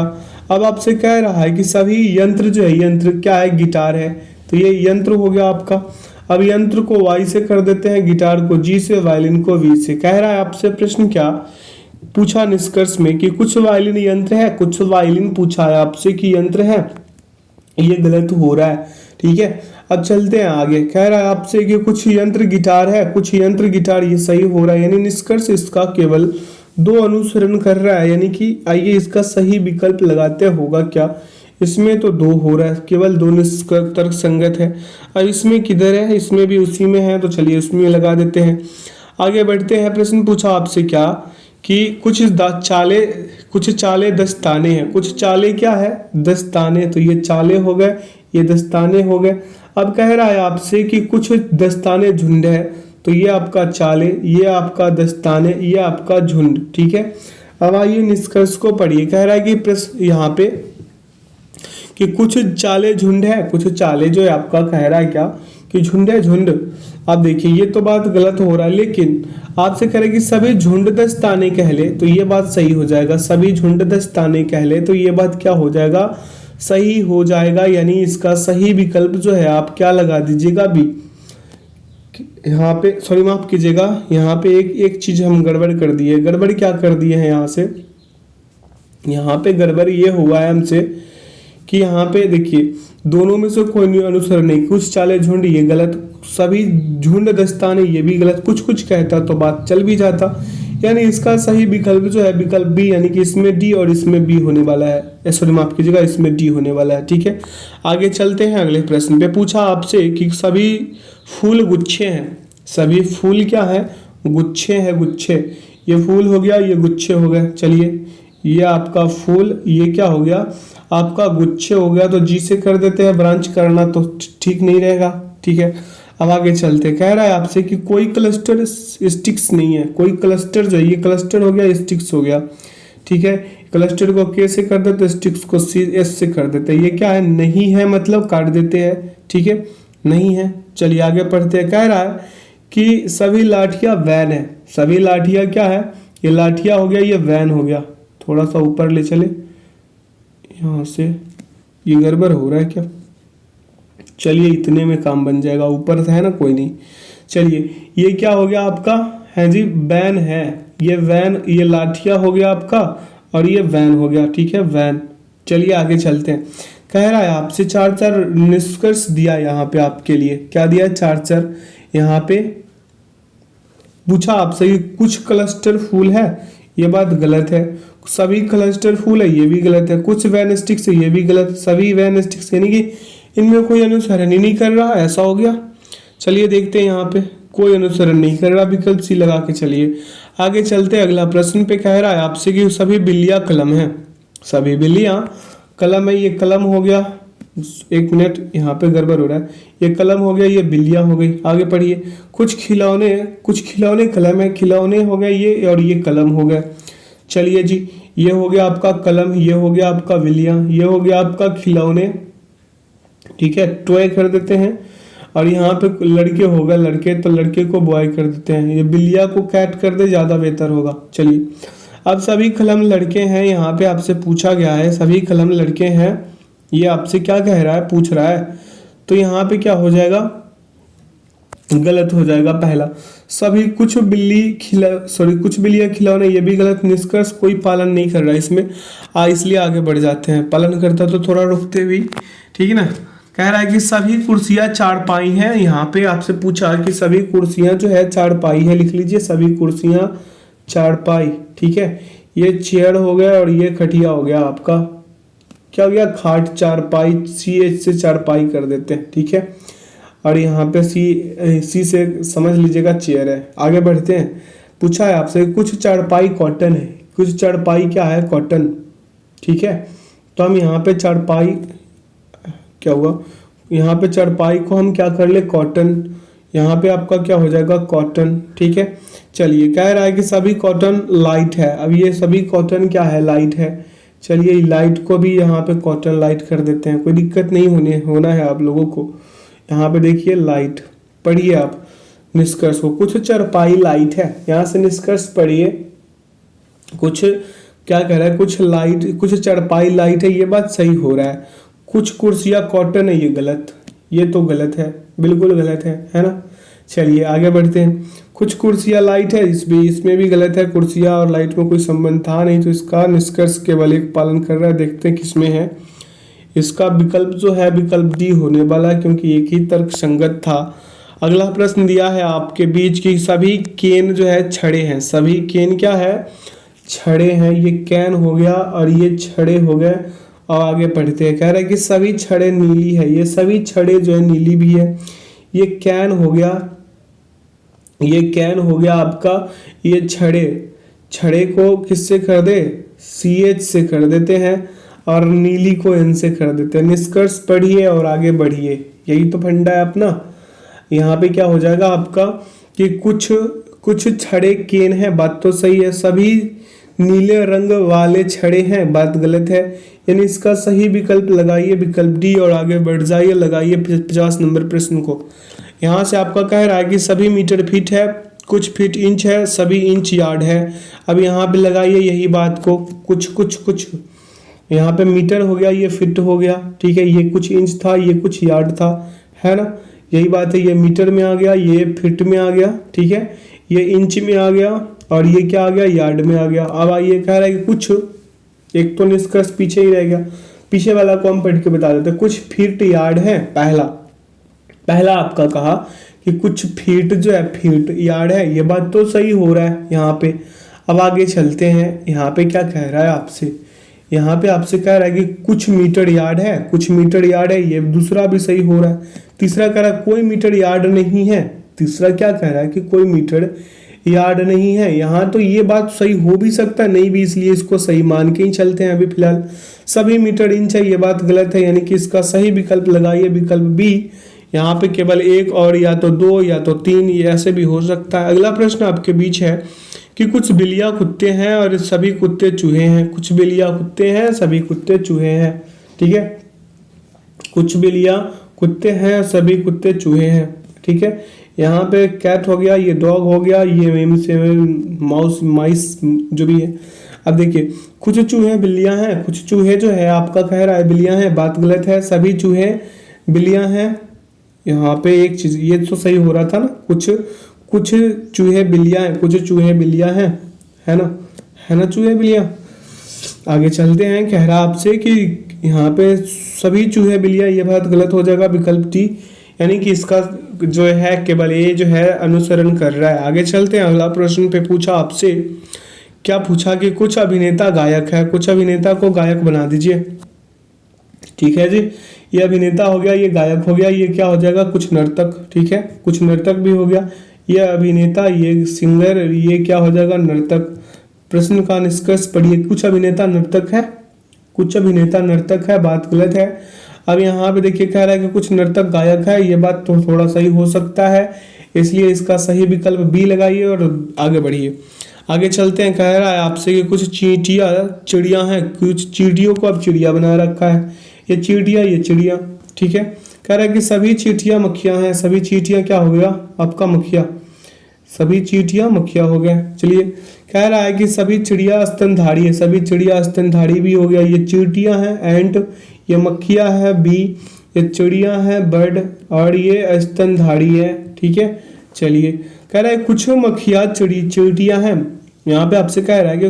अब आपसे कह रहा है कि सभी यंत्र जो है, यंत्र क्या है, गिटार है, तो ये यंत्र हो गया आपका। अब यंत्र को वाई से कर देते हैं, गिटार को जी से, वायलिन को वी से। कह रहा है आपसे प्रश्न क्या पूछा निष्कर्ष में कि कुछ वायलिन यंत्र है, कुछ वायलिन पूछा है आपसे कि यंत्र है, ये गलत हो रहा है। ठीक है, अब चलते हैं आगे। कह रहा है आपसे कि कुछ यंत्र गिटार है, कुछ यंत्र गिटार, ये सही हो रहा है। यानी निष्कर्ष इसका केवल दो अनुसरण कर रहा है। यानी कि आइए इसका सही विकल्प लगाते, होगा क्या, इसमें तो दो हो रहा है, केवल दो निष्कर्ष तर्क संगत है। और इसमें किधर है, इसमें भी उसी में है, तो चलिए उसमें लगा देते हैं। आगे बढ़ते हैं। प्रश्न पूछा आपसे क्या कि कुछ चाले दस्ताने हैं। कुछ चाले क्या है, दस्ताने, तो ये चाले हो गए, ये दस्ताने हो गए। अब कह रहा है आपसे कि कुछ दस्ताने झुंड है, तो ये आपका चाले, ये आपका दस्ताने, ये आपका झुंड। ठीक है, अब आइए निष्कर्ष को पढ़िए। कह रहा है कि प्रश्न यहाँ पे कि कुछ चाले झुंड है, कुछ चाले जो है आपका कह रहा है क्या कि झुंड है, झुंड। आप देखिए ये तो बात गलत हो रहा है, लेकिन आपसे कह रहे कि सभी झुंड दस्ताने कह ले, तो ये बात सही हो जाएगा। सभी झुंड दस्ताने कह ले, तो ये बात क्या हो जाएगा, सही हो जाएगा। यानी इसका सही विकल्प जो है आप क्या लगा दीजिएगा, बी। यहाँ पे सॉरी माफ कीजिएगा, यहाँ पे एक चीज हम गड़बड़ कर दिए। गड़बड़ क्या कर दिए हैं यहाँ से, यहाँ पे गड़बड़ ये हुआ है हमसे कि यहाँ पे देखिए दोनों में से कोई अनुसरण नहीं। कुछ चाले झुंड, ये गलत। सभी झुंड दस्ताने, ये भी गलत। कुछ कुछ कहता तो बात चल भी जाता। यानी इसका सही विकल्प जो है विकल्प बी, यानी कि इसमें डी और इसमें बी होने वाला है। सॉरी माफ कीजिएगा, इसमें डी होने वाला है। ठीक है, आगे चलते हैं अगले प्रश्न पे। पूछा आपसे कि सभी फूल गुच्छे हैं। सभी फूल क्या है, गुच्छे हैं, गुच्छे। ये फूल हो गया, ये गुच्छे हो गए। चलिए ये आपका फूल, ये क्या हो गया आपका गुच्छे हो गया, तो जी से कर देते हैं। ब्रांच करना तो ठीक नहीं रहेगा। ठीक है, अब आगे चलते। कह रहा है आपसे कि कोई क्लस्टर स्टिक्स नहीं है। कोई क्लस्टर जो है, ये क्लस्टर हो गया, स्टिक्स हो गया। ठीक है, क्लस्टर को के से कर देते, स्टिक्स को सी एस से कर देते। ये क्या है, नहीं है, मतलब काट देते हैं। ठीक है, नहीं है। चलिए आगे पढ़ते हैं। कह रहा है कि सभी लाठियां वैन है। सभी लाठियां क्या है, ये लाठियां हो गया, ये वैन हो गया। थोड़ा सा ऊपर ले चले, यहाँ से ये गड़बड़ हो रहा है क्या, चलिए इतने में काम बन जाएगा, ऊपर से है ना, कोई नहीं। चलिए ये क्या हो गया आपका, है जी वैन है। ये वैन, ये लाठिया हो गया आपका, और ये वैन हो गया। ठीक है, वैन। चलिए आगे चलते हैं। कह रहा है आपसे चार चार निष्कर्ष दिया यहाँ पे आपके लिए। क्या दिया, चार चार। यहाँ पे पूछा आपसे कुछ क्लस्टर फूल है, ये बात गलत है। सभी क्लस्टर फूल है, ये भी गलत है। कुछ वैन स्टिक्स है, ये भी गलत। सभी वैन स्टिक्स, यानी कि इनमें कोई अनुसरण ही नहीं कर रहा, ऐसा हो गया। चलिए देखते हैं, यहाँ पे कोई अनुसरण नहीं कर रहा, विकल्प सी लगा के चलिए आगे चलते हैं। अगला प्रश्न पे कह रहा है आपसे कि सभी बिल्लियां कलम है। सभी बिल्लियां कलम है, ये कलम हो गया। एक मिनट, यहाँ पे गड़बड़ हो रहा है। ये कलम हो गया, ये बिल्लियां हो गई। आगे पढ़िए। कुछ खिलौने कलम है। खिलौने हो गए ये, और ये कलम हो गया। चलिए जी, ये हो गया आपका कलम, ये हो गया आपका बिल्लियां, ये हो गया आपका खिलौने। ठीक है, टॉय कर देते हैं। और यहाँ पे लड़के होगा, लड़के, तो लड़के को बॉय कर देते हैं। ये बिल्लिया को कैट कर दे, ज्यादा बेहतर होगा। चलिए, अब सभी कलम लड़के हैं। यहाँ पे आपसे पूछा गया है सभी कलम लड़के हैं, ये आपसे क्या कह रहा है, पूछ रहा है। तो यहाँ पे क्या हो जाएगा, गलत हो जाएगा पहला। सभी कुछ बिल्लियां खिलौने, ये भी गलत। निष्कर्ष कोई पालन नहीं कर रहा है इसमें, इसलिए आगे बढ़ जाते हैं। पालन करता तो थोड़ा रुकते भी। ठीक है ना। कह रहा है कि सभी कुर्सियां चारपाई हैं। यहाँ पे आपसे पूछा कि सभी कुर्सियां जो है चारपाई है, लिख लीजिए सभी कुर्सियां चारपाई। ठीक है, ये चेयर हो गया और ये खटिया हो गया आपका, क्या हो गया, खाट। चारपाई CH से चारपाई कर देते हैं। ठीक है, और यहाँ पे सी से समझ लीजिएगा चेयर है। आगे बढ़ते हैं। पूछा है आपसे कुछ चारपाई कॉटन है। कुछ चारपाई क्या है, कॉटन। ठीक है, तो हम यहाँ पे चारपाई क्या हुआ, यहाँ पे चारपाई को हम क्या कर ले, कॉटन। यहाँ पे आपका क्या हो जाएगा, कॉटन। ठीक है, चलिए कह रहा है कि सभी कॉटन लाइट है। अब ये सभी कॉटन क्या है, लाइट है। चलिए लाइट को भी यहाँ पे कॉटन लाइट कर देते हैं, कोई दिक्कत नहीं होना है आप लोगों को। यहाँ पे देखिए लाइट, पढ़िए आप निष्कर्ष को। कुछ चारपाई लाइट है, यहाँ से निष्कर्ष पढ़िए। कुछ क्या कह रहा है, कुछ लाइट, कुछ चारपाई लाइट है, ये बात सही हो रहा है। कुछ कुर्सियाँ कॉटन है, ये गलत, ये तो गलत है, बिल्कुल गलत है ना। चलिए आगे बढ़ते हैं। कुछ कुर्सियाँ लाइट है, इसमें भी गलत है। कुर्सियाँ और लाइट में कोई संबंध था नहीं, तो इसका निष्कर्ष केवल एक पालन कर रहा है। देखते हैं किसमें है। इसका विकल्प जो है विकल्प डी होने वाला है, क्योंकि एक ही तर्क संगत था। अगला प्रश्न दिया है आपके बीच की सभी केन जो है छड़े हैं। सभी केन क्या है, छड़े हैं। ये कैन हो गया और ये छड़े हो गए। और आगे पढ़ते हैं, कह रहा है कि सभी छड़े नीली है। ये सभी छड़े जो है नीली भी है। ये कैन हो गया, ये कैन हो गया आपका। ये छड़े, छड़े को किससे कर दे, CH से कर देते हैं, और नीली को N से कर देते हैं। निष्कर्ष पढ़िए और आगे बढ़िए, यही तो फंडा है अपना। यहाँ पे क्या हो जाएगा आपका कि कुछ छड़े केन है, बात तो सही है। सभी नीले रंग वाले छड़े हैं, बात गलत है। यानी इसका सही विकल्प लगाइए, विकल्प डी, और आगे बढ़ जाइए, लगाइए 50 नंबर प्रश्न को। यहाँ से आपका कह रहा है कि सभी मीटर फीट है, कुछ फीट इंच है, सभी इंच यार्ड है। अब यहाँ पे लगाइए यही बात को, कुछ यहाँ पे मीटर हो गया, ये फिट हो गया। ठीक है, ये कुछ इंच था, ये कुछ यार्ड था, है ना। यही बात है, ये मीटर में आ गया, ये फिट में आ गया। ठीक है, ये इंच में आ गया, और ये क्या आ गया, यार्ड में आ गया। अब आइए कह रहा है कि कुछ, एक तो निष्कर्ष पीछे ही रह गया, पीछे वाला को हम पढ़ के बता देते हैं। कुछ फीट यार्ड है, पहला आपका कहा कि कुछ फीट जो है फीट यार्ड है, ये बात तो सही हो रहा है यहाँ पे। अब आगे चलते हैं, यहाँ पे क्या कह रहा है आपसे, यहाँ पे आपसे कह रहा है कि कुछ मीटर यार्ड है, कुछ मीटर यार्ड है, ये दूसरा भी सही हो रहा है। तीसरा कह रहा है कोई मीटर यार्ड नहीं है। तीसरा क्या कह रहा है कि कोई मीटर यार्ड नहीं है। यहाँ तो ये बात सही हो भी सकता है, नहीं भी, इसलिए इसको सही मान के ही चलते हैं अभी फिलहाल। सभी मीटर इंच है, ये बात गलत है, यानी कि इसका सही विकल्प लगाइए, विकल्प बी। यहाँ पे केवल एक, और या तो 2 या तो 3, ये ऐसे भी हो सकता है। अगला प्रश्न आपके बीच है कि कुछ बिल्लियाँ कुत्ते हैं और सभी कुत्ते चूहे हैं। कुछ बिल्लियाँ कुत्ते हैं, सभी कुत्ते चूहे हैं। ठीक है, कुछ बिल्लियाँ कुत्ते हैं, सभी कुत्ते चूहे हैं। ठीक है, यहाँ पे कैट हो गया, ये डॉग हो गया, ये माउस माइस जो भी है। अब देखिए, कुछ चूहे बिल्लियाँ हैं, कुछ चूहे जो है आपका कह रहा है बिल्लियाँ हैं, बात गलत है। सभी चूहे बिल्लियाँ हैं। यहाँ पे एक चीज, ये तो सही हो रहा था ना, कुछ चूहे बिल्लियाँ हैं, कुछ चूहे बिल्लियाँ हैं, है ना चूहे बिल्लियाँ। आगे चलते हैं, कह रहा आपसे कि यहाँ पे सभी चूहे बिल्लियाँ, ये बात गलत हो जाएगा, विकल्प डी। यानी कि इसका जो है केवल ये जो है अनुसरण कर रहा है। आगे चलते हैं, अगला प्रश्न पे पूछा आपसे, क्या पूछा कि कुछ अभिनेता गायक है, कुछ अभिनेता को गायक बना दीजिए। ठीक है जी, ये अभिनेता हो गया, ये गायक हो गया, ये क्या हो जाएगा, कुछ नर्तक। ठीक है, कुछ नर्तक भी हो गया, ये अभिनेता, ये सिंगर, ये क्या हो जाएगा, नर्तक। प्रश्न का निष्कर्ष पढ़िए, कुछ अभिनेता नर्तक है, कुछ अभिनेता नर्तक है, बात गलत है। अब यहाँ पे देखिए कह रहा है कि कुछ नर्तक गायक है, ये बात तो थोड़ा सही हो सकता है, इसलिए इसका सही विकल्प बी लगाइए और आगे बढ़िए। आगे चलते हैं, कह रहा है आपसे कि कुछ चींटियाँ चिड़िया हैं, कुछ चींटियों को अब चिड़िया बना रखा है। ये चींटियाँ, ये चिड़िया। ठीक है, कह रहा है कि सभी चींटियाँ मक्खियाँ हैं, सभी चींटियाँ क्या हो गया आपका, मक्खिया। सभी चींटियाँ मक्खिया हो गए। चलिए, कह रहा है कि सभी चिड़िया स्तनधारी है, सभी चिड़िया स्तनधारी भी हो गया। ये चींटियाँ हैं एंट, ये मक्खिया है बी, ये चिड़िया है बर्ड, और ये स्तनधारी है। ठीक है, चलिए कह रहा है कुछ मक्खिया चींटियाँ हैं। यहाँ पे आपसे कह रहा है कि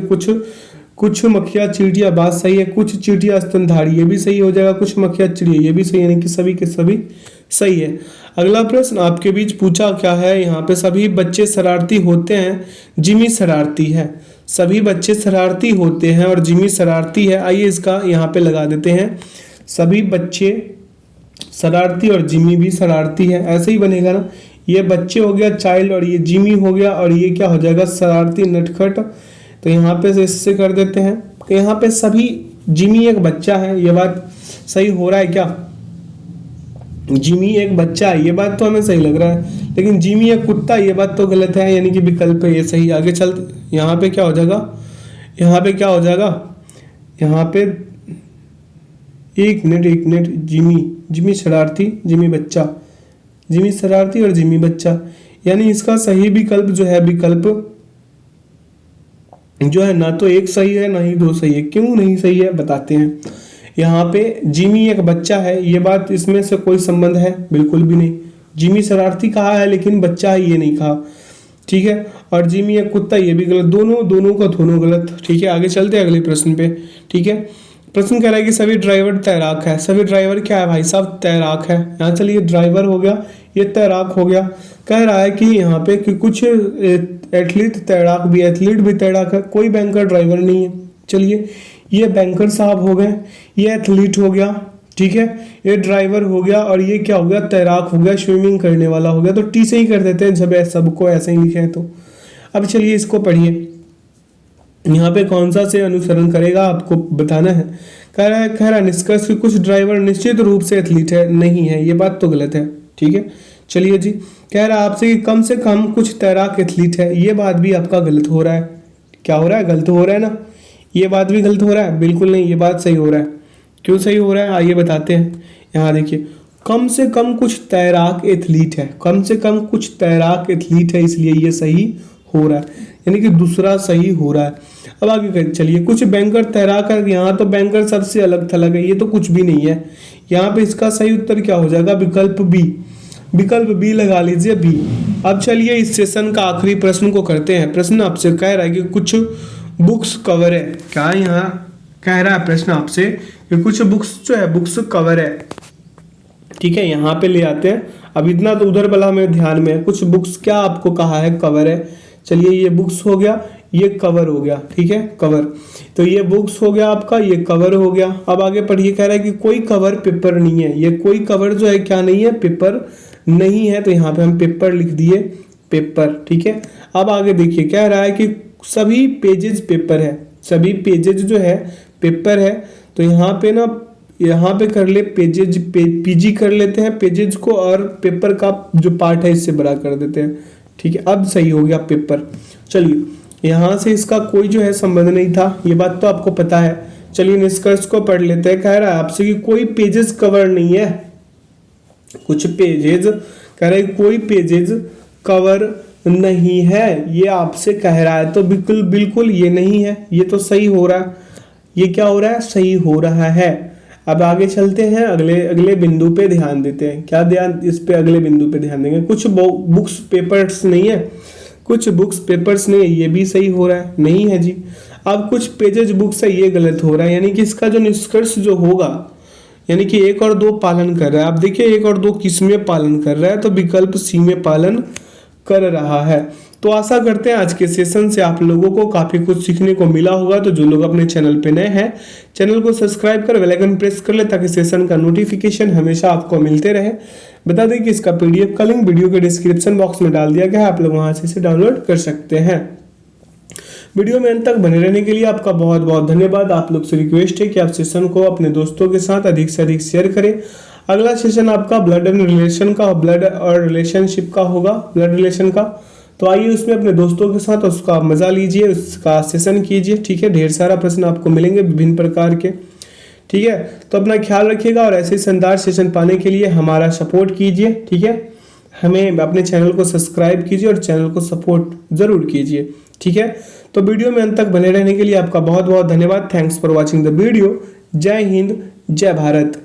कुछ मक्खिया चींटियाँ, बात सही है। कुछ चींटियाँ स्तनधारी, ये भी सही हो जाएगा। कुछ मक्खिया चिड़िया, ये भी सही, यानी कि सभी के सभी सही है। अगला प्रश्न आपके बीच पूछा क्या है, यहाँ पे सभी बच्चे शरारती होते हैं, जिमी शरारती है। सभी बच्चे शरारती होते हैं और जिमी शरारती है। आइए इसका यहाँ पे लगा देते हैं, सभी बच्चे शरारती और जिमी भी शरारती है, ऐसे ही बनेगा ना। ये बच्चे हो गया चाइल्ड, और ये जिमी हो गया, और ये क्या हो जाएगा, शरारती नटखट। तो यहाँ पे से इससे कर देते हैं। तो यहाँ पे सभी, जिमी एक बच्चा है, ये बात सही हो रहा है क्या, जिमी एक बच्चा है, ये बात तो हमें सही लग रहा है, लेकिन जिमी एक कुत्ता, ये बात तो गलत है, यानी कि विकल्प है ये सही। आगे चल, यहाँ पे क्या हो जाएगा, यहाँ पे क्या हो जाएगा, यहाँ पे एक मिनट, जिमी, जिमी शरारती, जिमी बच्चा, जिमी शरारती और जिमी बच्चा, यानी इसका सही विकल्प जो है, विकल्प जो है ना तो एक सही है ना ही दो सही है। क्यों नहीं सही है बताते हैं। यहाँ पे जिमी एक बच्चा है, ये बात, इसमें से कोई संबंध है बिल्कुल भी नहीं। जिमी शरारती कहा है लेकिन बच्चा है ये नहीं कहा, ठीक है। और जिमी एक कुत्ता, ये भी गलत, दोनों का दोनों गलत, ठीक है। आगे चलते हैं अगले प्रश्न पे, ठीक है। प्रश्न कह रहा है कि सभी ड्राइवर तैराक है। सभी ड्राइवर क्या है भाई साहब, तैराक है। यहाँ चलिए ड्राइवर हो गया, ये तैराक हो गया। कह रहा है कि यहाँ पे कि कुछ एथलीट तैराक भी, एथलीट भी तैराक है, कोई बैंकर ड्राइवर नहीं है। चलिए ये बैंकर साहब हो गए, ये एथलीट हो गया, ठीक है, ये ड्राइवर हो गया, और ये क्या हो गया, तैराक हो गया, स्विमिंग करने वाला हो गया। तो टी से ही कर देते हैं जब सबको ऐसे ही लिखे हैं तो। अब चलिए इसको पढ़िए, यहाँ पे कौन सा से अनुसरण करेगा आपको बताना है। कह रहा है निष्कर्ष कि कुछ ड्राइवर निश्चित रूप से एथलीट है, नहीं है, ये बात तो गलत है, ठीक है। चलिए जी, कह रहा है आपसे कि कम से कम कुछ तैराक एथलीट है, ये बात भी आपका गलत हो रहा है। क्या हो रहा है, गलत हो रहा है ना, ये बात भी गलत हो रहा है, बिल्कुल नहीं, ये बात सही हो रहा है। क्यों सही हो रहा है आइए बताते हैं। यहाँ देखिए, कम से कम कुछ तैराक एथलीट है, कम से कम कुछ तैराक एथलीट है, इसलिए ये सही हो रहा है, यानी कि दूसरा सही हो रहा है। अब आगे चलिए, कुछ बैंकर तैराक है, यहाँ तो बैंकर सबसे अलग थलग है, ये तो कुछ भी नहीं है। यहाँ पे इसका सही उत्तर क्या हो जाएगा, विकल्प बी, विकल्प बी लगा लीजिए, बी। अब चलिए इस सेशन का आखिरी प्रश्न को करते हैं। प्रश्न आपसे कह रहा है कि कुछ बुक्स कवर है, क्या यहाँ कह रहा है प्रश्न आपसे कि कुछ बुक्स जो है, बुक्स कवर है, ठीक है। यहाँ पे ले आते हैं, अब इतना तो उधर वाला हमें ध्यान में है। कुछ बुक्स क्या आपको कहा है, कवर है। चलिए ये बुक्स हो गया, ये कवर हो गया, ठीक है, कवर। तो ये बुक्स हो गया आपका, ये कवर हो गया। अब आगे पढ़िए, कह रहा है कि कोई कवर पेपर नहीं है, ये कोई कवर जो है क्या नहीं है, पेपर नहीं है, तो यहाँ पे हम पेपर लिख दिए, पेपर, ठीक है। अब आगे देखिए, कह रहा है कि सभी पेजेस पेपर है, सभी पेजेस जो है पेपर है, तो यहाँ पे ना, यहाँ पे कर ले पेजेज, पीजी कर लेते हैं पेजेज को, और पेपर का जो पार्ट है इससे बड़ा कर देते हैं, ठीक है। अब सही हो गया पेपर। चलिए यहाँ से इसका कोई जो है संबंध नहीं था, ये बात तो आपको पता है। चलिए निष्कर्ष को पढ़ लेते हैं। कह रहा है आपसे कि कोई पेजेस कवर नहीं है, कुछ पेजेज, कह रहा है कोई पेजेज कवर नहीं है, ये आपसे कह रहा है, तो बिल्कुल बिल्कुल ये नहीं है, ये तो सही हो रहा है। ये क्या हो रहा है, सही हो रहा है। अब आगे चलते हैं, अगले बिंदु पे ध्यान देते हैं। क्या ध्यान, इस पे अगले बिंदु पे ध्यान देंगे। कुछ बुक्स पेपर्स नहीं है, कुछ बुक्स पेपर्स नहीं है, ये भी सही हो रहा है, नहीं है जी। अब कुछ पेजेज बुक्स है, ये गलत हो रहा है, यानी कि इसका जो निष्कर्ष जो होगा, यानी कि 1 और 2 पालन कर रहा है। आप देखिए 1 और 2 किस में पालन कर रहा है, तो विकल्प सी में पालन कर रहा है। तो आशा करते हैं आज के सेशन से आप लोगों को काफी कुछ सीखने को मिला होगा। तो जो लोग अपने चैनल पे नए हैं, चैनल को सब्सक्राइब कर बेल आइकन प्रेस कर ले, ताकि सेशन का नोटिफिकेशन हमेशा आपको मिलते रहे। बता दें कि इसका पीडीएफ का लिंक वीडियो के डिस्क्रिप्शन बॉक्स में डाल दिया गया है, आप लोग वहां से इसे डाउनलोड कर सकते हैं। वीडियो में अंत तक बने रहने के लिए आपका बहुत बहुत धन्यवाद। आप लोग से रिक्वेस्ट है कि आप सेशन को अपने दोस्तों के साथ अधिक से अधिक शेयर करें। अगला सेशन आपका ब्लड एंड रिलेशन का, ब्लड और रिलेशनशिप का होगा, ब्लड रिलेशन का। तो आइए उसमें अपने दोस्तों के साथ उसका मजा लीजिए, उसका सेशन कीजिए, ठीक है। ढेर सारा प्रश्न आपको मिलेंगे विभिन्न प्रकार के, ठीक है। तो अपना ख्याल रखिएगा, और ऐसे शानदार सेशन पाने के लिए हमारा सपोर्ट कीजिए, ठीक है। हमें अपने चैनल को सब्सक्राइब कीजिए और चैनल को सपोर्ट जरूर कीजिए, ठीक है। तो वीडियो में अंत तक बने रहने के लिए आपका बहुत बहुत धन्यवाद। Thanks for watching the video. जय हिंद, जय भारत।